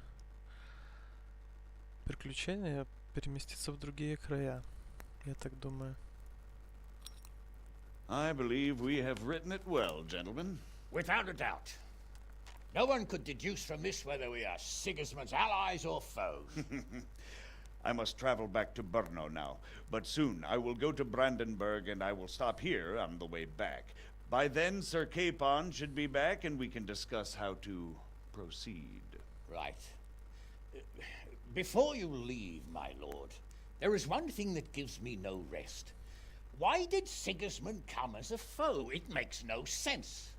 приключение переместится в другие края. Я так думаю. I believe we have written it well, gentlemen. Without a doubt. No one could deduce from this whether we are Sigismund's allies or foes. I must travel back to Brno now, but soon I will go to Brandenburg and I will stop here on the way back. By then, Sir Capon should be back and we can discuss how to proceed. Right. Before you leave, my lord, there is one thing that gives me no rest. Why did Sigismund come as a foe? It makes no sense.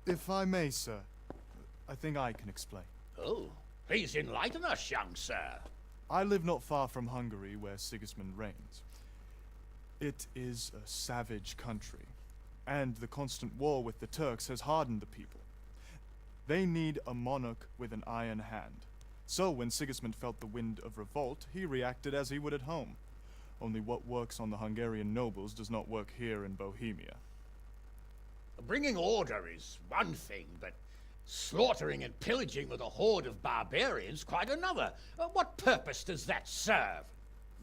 If I may, sir, I think I can explain. Oh, please enlighten us, young sir. I live not far from Hungary, where Sigismund reigns. It is a savage country, and the constant war with the Turks has hardened the people. They need a monarch with an iron hand. So when Sigismund felt the wind of revolt, he reacted as he would at home. Only what works on the Hungarian nobles does not work here in Bohemia. Bringing order is one thing, but slaughtering and pillaging with a horde of barbarians quite another. What purpose does that serve?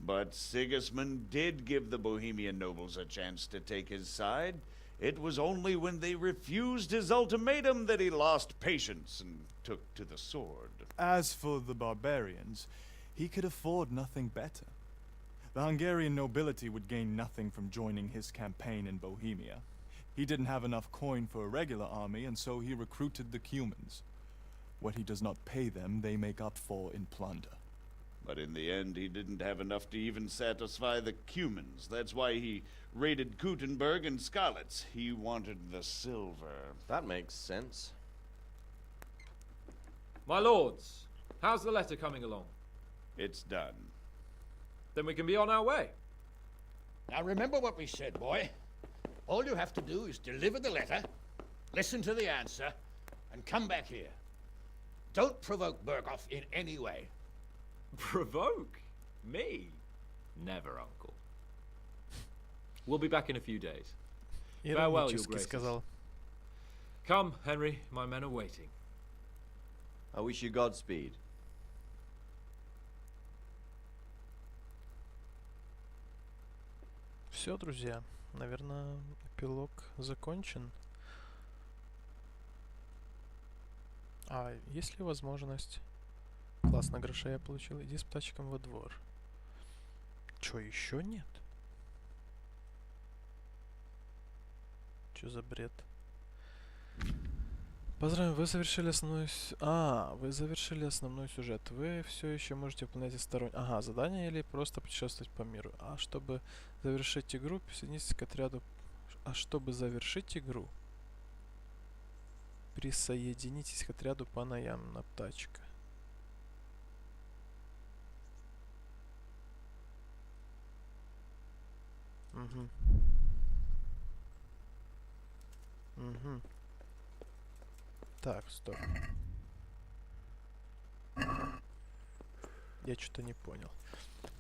But Sigismund did give the Bohemian nobles a chance to take his side. It was only when they refused his ultimatum that he lost patience and took to the sword. As for the barbarians, he could afford nothing better. The Hungarian nobility would gain nothing from joining his campaign in Bohemia. He didn't have enough coin for a regular army, and so he recruited the Cumans. What he does not pay them, they make up for in plunder. But in the end, he didn't have enough to even satisfy the Cumans. That's why he raided Kuttenberg and Skalitz. He wanted the silver. That makes sense. My lords, how's the letter coming along? It's done. Then we can be on our way. Now remember what we said, boy. All you have to do is deliver the letter, listen to the answer, and come back here. Don't provoke Berghoff in any way. Provoke? Me? Never, uncle. We'll be back in a few days. Farewell, your graces. Come, Henry, my men are waiting. I wish you Godspeed. Все, друзья. Наверное, эпилог закончен. А есть ли возможность... Классно, грошей я получил. Иди с птачком во двор. Чё, еще нет? Чё за бред? Поздравляю, вы завершили основной... вы завершили основной сюжет. Вы все еще можете выполнять сторонние... Ага, задания или просто путешествовать по миру. А чтобы завершить игру, присоединитесь к отряду... присоединитесь к отряду Панаям на птачка. Угу. Угу. Так, стоп. Я что-то не понял.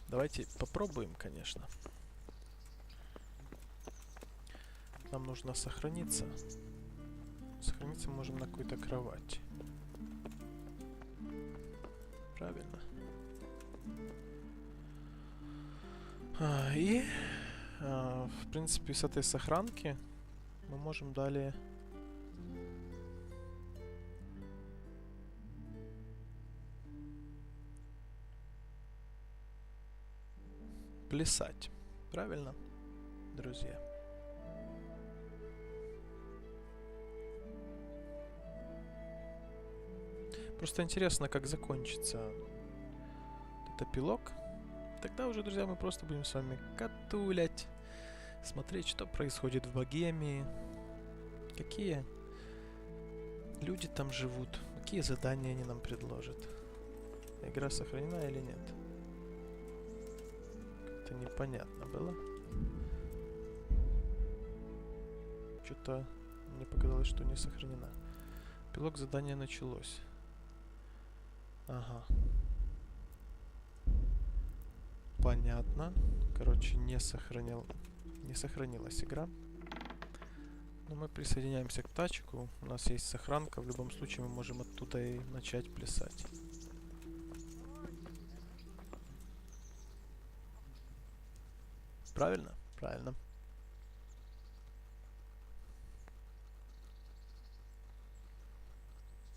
Давайте попробуем, конечно. Нам нужно сохраниться. Сохраниться мы можем на какой-то кровати. Правильно. В принципе, с этой сохранки мы можем далее... плясать. Правильно, друзья? Просто интересно, как закончится этот эпилог. Тогда уже, друзья, мы просто будем с вами катулять, смотреть, что происходит в Богемии, какие люди там живут, какие задания они нам предложат. Игра сохранена или нет? Как-то непонятно было. Что-то мне показалось, что не сохранена. Эпилог задания началось. Ага. Понятно. Короче, не сохранилась игра. Но мы присоединяемся к тачку. У нас есть сохранка. В любом случае мы можем оттуда и начать плясать. Правильно? Правильно.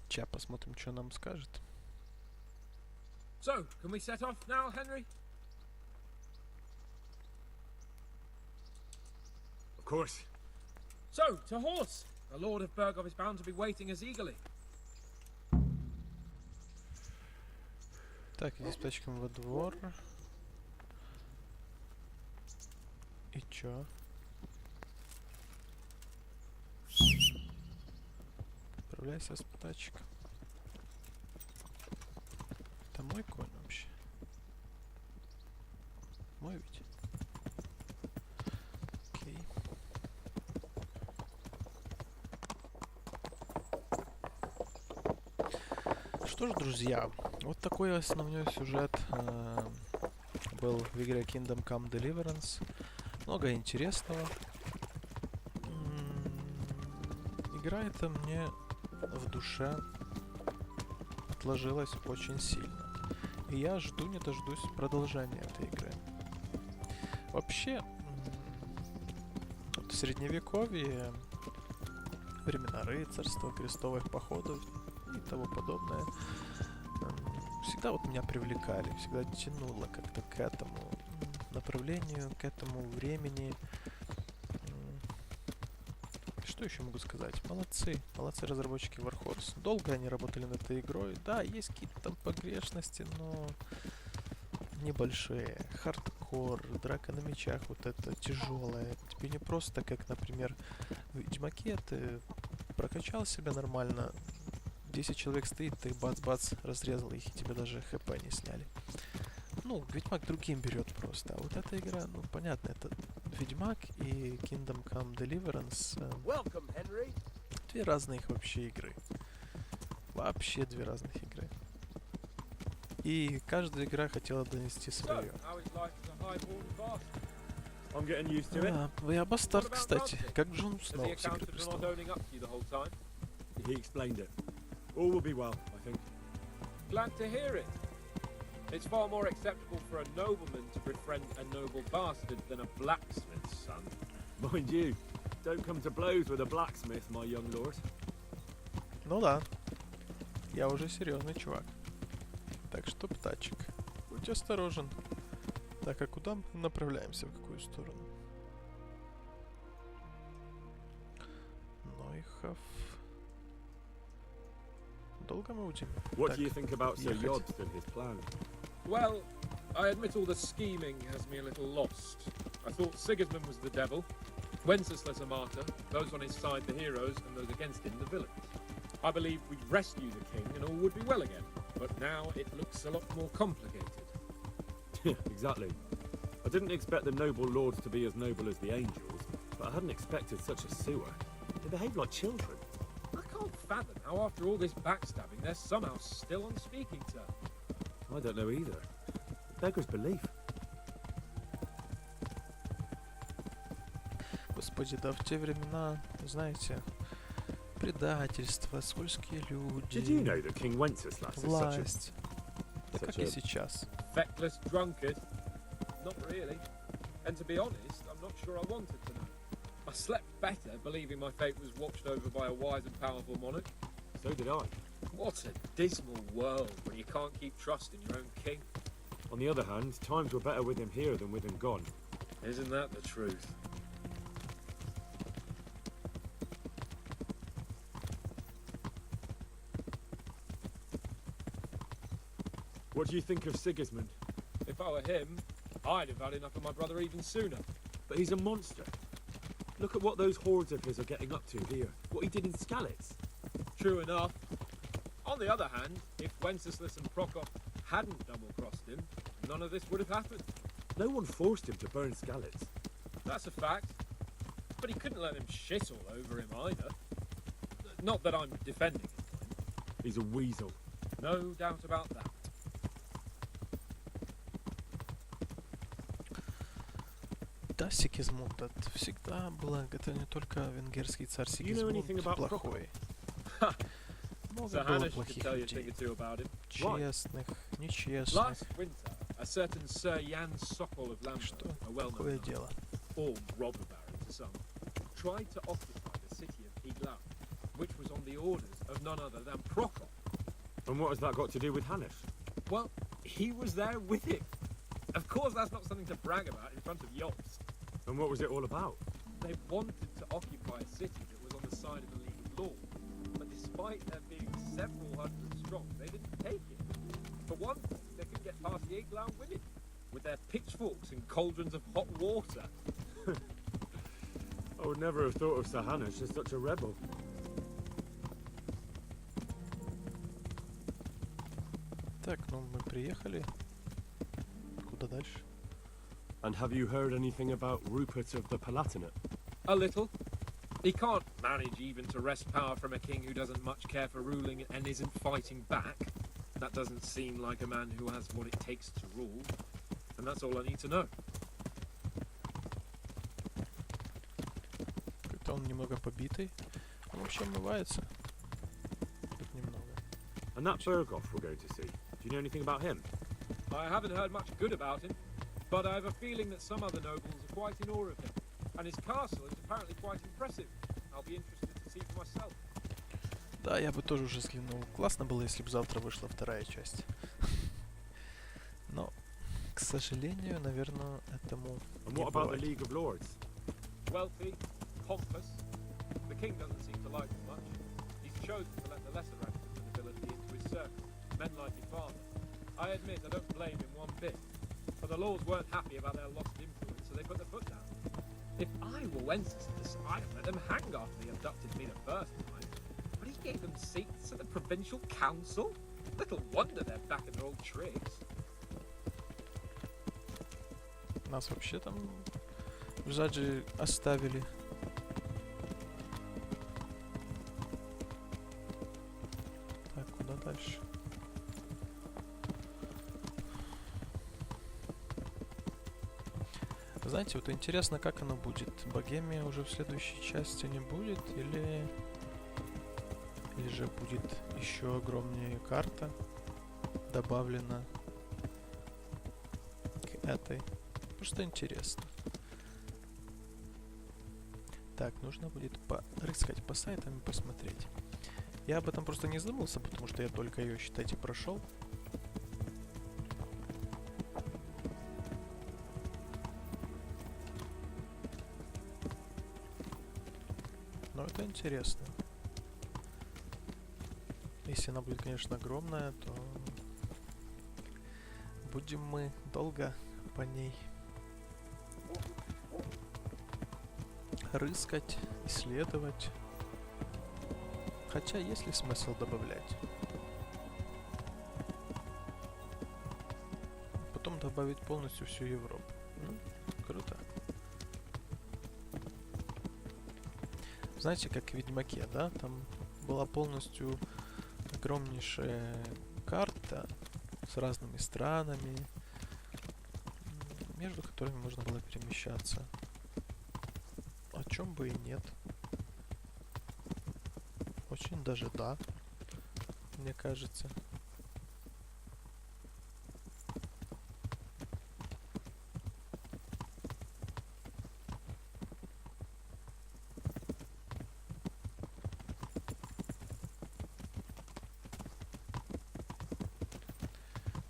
Сейчас посмотрим, что нам скажет. So, can we set off now, Henry? Of course. So, to horse! The Lord of Burgov is bound to be waiting as eagerly. Так, здесь тачком во двор. И чё? Отправляйся с тачком. Это мой конь вообще. Мой ведь. Окей. Что ж, друзья, вот такой основной сюжет был в игре Kingdom Come Deliverance. Много интересного. Игра эта мне в душе отложилась очень сильно. И я жду не дождусь продолжения этой игры. Вообще, в средневековье, времена рыцарства, крестовых походов и тому подобное всегда вот меня привлекали, всегда тянуло как-то к этому направлению, к этому времени. Что еще могу сказать? Молодцы. Молодцы разработчики Warhorse. Долго они работали над этой игрой. Да, есть какие-то там погрешности, но небольшие. Хардкор, драка на мечах, вот это тяжелое. Тебе не просто, как, например, в Ведьмаке, ты прокачал себя нормально, 10 человек стоит, ты бац-бац разрезал их, и тебе даже хп не сняли. Ну, Ведьмак другим берет просто. А вот эта игра, ну, понятно, это Ведьмак и Kingdom Come Deliverance. Две разных вообще игры. Вообще две разных игры. И каждая игра хотела донести свое. Я бастард, кстати, как Джон Сноу в «Игре престолов». He explained it. All will be well, I think. Glad to hear it. It's far more acceptable for a nobleman to befriend a noble bastard than a blacksmith's son. Mind you, don't come to blows with a blacksmith, my young lord. Ну да, я уже серьезный чувак. Так что, птачек, будь осторожен. Так, а куда мы направляемся, в какую сторону? Нойхов. Долго мы будем? What do you think about Sir Yobst and his plan? Well, I admit all the scheming has me a little lost. I thought Sigismund was the devil, Wenceslas a martyr, those on his side the heroes, and those against him the villains. I believed we'd rescue the king and all would be well again, but now it looks a lot more complicated. Exactly. I didn't expect the noble lords to be as noble as the angels, but I hadn't expected such a sewer. They behave like children. I can't fathom how after all this backstabbing they're somehow still on speaking terms. I don't know either. Beggars belief. Господи, да в те времена, знаете, предательство, скользкие люди, Did you know that King Wenceslas is власть. Да как и сейчас. Feckless drunkard? Not really. And to be honest, I'm not sure I wanted to know. I slept better believing my fate was watched over by a wise and powerful monarch. So did I. What a dismal world where you can't keep trust in your own king. On the other hand, times were better with him here than with him gone. Isn't that the truth? What do you think of Sigismund? If I were him, I'd have had enough of my brother even sooner. But he's a monster. Look at what those hordes of his are getting up to here. What he did in Skalitz. True enough. On the other hand, if Wenceslas and Prokop hadn't double-crossed him, none of this would have happened. No one forced him to burn Skalitz. That's a fact. But he couldn't let them shit all over him either. Not that I'm defending him. He's a weasel. No doubt about that. Да, Сигизмунд, это всегда было, это не только венгерский царь Сигизмунд плохой. Много было плохих людей. Честных, нечестных. Last winter, a certain Sir Jan Sokol of Lambert, a well-known дело? Or robber baron to some, tried to occupy the city of Iglau, which was on the orders of none other than Prokop. And what has that got to do with Hannes? Well, he was there with him. Of course, that's not something to brag about in front of Jobst. And what was it all about? They wanted to occupy a city that was on the side of the League of Law, but despite there being several hundred strong, they didn't take it. For one thing, they could get past the Eglau women with their pitchforks and cauldrons of hot water. I would never have thought of Sahanush as such a rebel. Так, ну мы приехали. Куда дальше? And have you heard anything about Rupert of the Palatinate? A little. He can't manage even to wrest power from a king who doesn't much care for ruling and isn't fighting back. That doesn't seem like a man who has what it takes to rule. And that's all I need to know. Как-то он немного побитый. Он вообще умывается. Тут немного. And that Berghoff we're going to see. Do you know anything about him? I haven't heard much good about him, but I have a feeling that some other nobles are quite in awe of him. And his castle is apparently quite impressive. I'll be interested to see for myself. Да, я бы тоже уже взглянул. Классно было, если бы завтра вышла вторая часть. Но, к сожалению, наверное, этому And не what about the бывать. League of Lords? Wealthy, pompous. The king doesn't seem to like them much. He's chosen to let the lesser ranks of the nobility into his circle, men like his father. I admit I don't blame him one bit, but the lords weren't happy about their lost influence, so they put their foot down. If I were Wenceslas, I'd have let them hang after they abducted me the first time. But he gave them seats at the provincial council? Little wonder they're back in their old tricks. Нас вообще там в Жадже оставили. Так, куда дальше? Знаете, вот интересно, как оно будет. Богемия уже в следующей части не будет, или же будет еще огромнее карта добавлена к этой. Просто интересно. Так, нужно будет порыскать по сайтам и посмотреть. Я об этом просто не задумался, потому что я только ее, считайте, прошел. Но это интересно. Если она будет, конечно, огромная, то будем мы долго по ней рыскать, исследовать. Хотя есть ли смысл добавлять? Потом добавить полностью всю Европу. Ну, круто. Знаете, как в Ведьмаке, да? Там была полностью огромнейшая карта с разными странами, между которыми можно было перемещаться. О чем бы и нет. Очень даже да, мне кажется.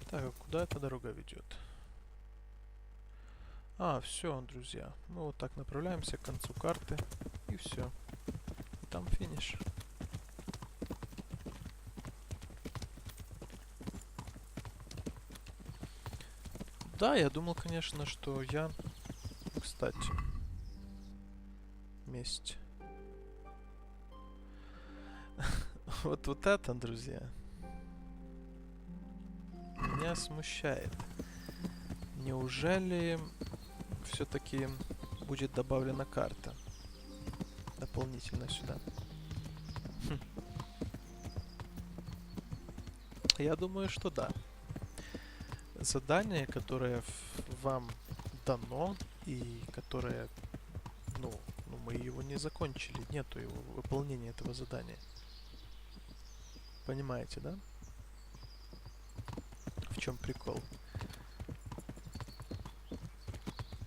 Так, а куда эта дорога ведет? А, все, друзья. Мы вот так направляемся к концу карты. И все. И там финиш. Да, я думал, конечно, что я... Кстати. Месть. Вот это, друзья. Меня смущает. Неужели все-таки будет добавлена карта дополнительно сюда? Я думаю, что да. Задание, которое вам дано и которое, ну мы его не закончили, нету его выполнения этого задания. Понимаете, да? В чем прикол?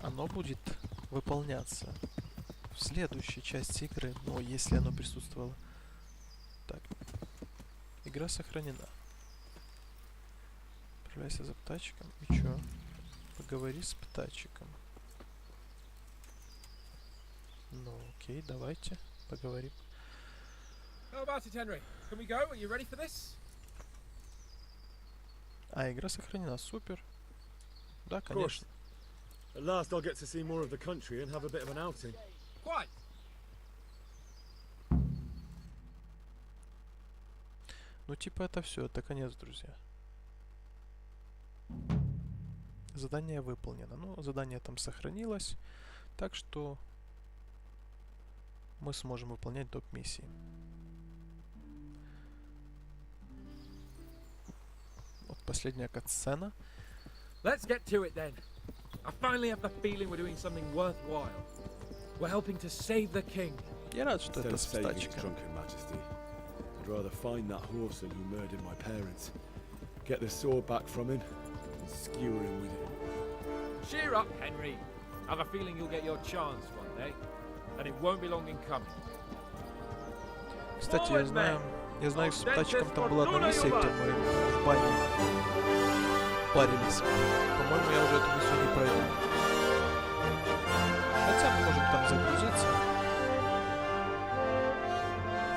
Оно будет выполняться в следующей части игры, но если оно присутствовало. Так. Игра сохранена. Отправляйся за птачиком. И чё? Поговори с птачиком. Ну, окей, давайте поговорим. How about it, Henry? Can we go? Are you ready for this? А, игра сохранена, супер. Да, конечно. At last I'll get to see more of the country and have a bit of an outing. Quite. Ну, типа, это все, это конец, друзья. Задание выполнено. Ну, задание там сохранилось, так что мы сможем выполнять доп. Миссии. Вот последняя катсцена. Let's get to it then. I finally have the feeling we're doing something worthwhile. We're helping to save the king. Я рад, что это с Saving his тачкой. drunken majesty. I'd rather find that horseman who murdered my parents, get the sword back from him, and skewer him with it. Cheer up, Henry. I have a feeling you'll get your chance one day, and it won't be long in coming. Кстати, я знаю, с тачком там была одна миссия, где мы в бане парились. По-моему, я уже эту миссию не пройду. Хотя мы можем там загрузиться.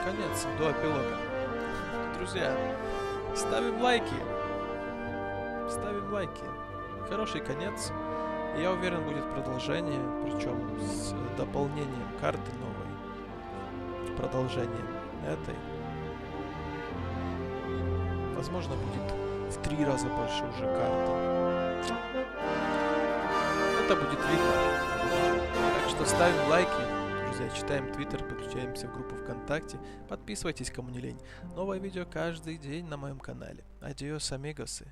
Конец, до эпилога. Друзья, ставим лайки. Ставим лайки. Хороший конец. Я уверен, будет продолжение, причем с дополнением карты новой. Продолжением этой. Возможно, будет в 3 раза больше уже карты. Это будет видно. Так что ставим лайки, друзья, читаем Твиттер, подключаемся в группу ВКонтакте, подписывайтесь, кому не лень. Новое видео каждый день на моем канале. Адиос, амигосы.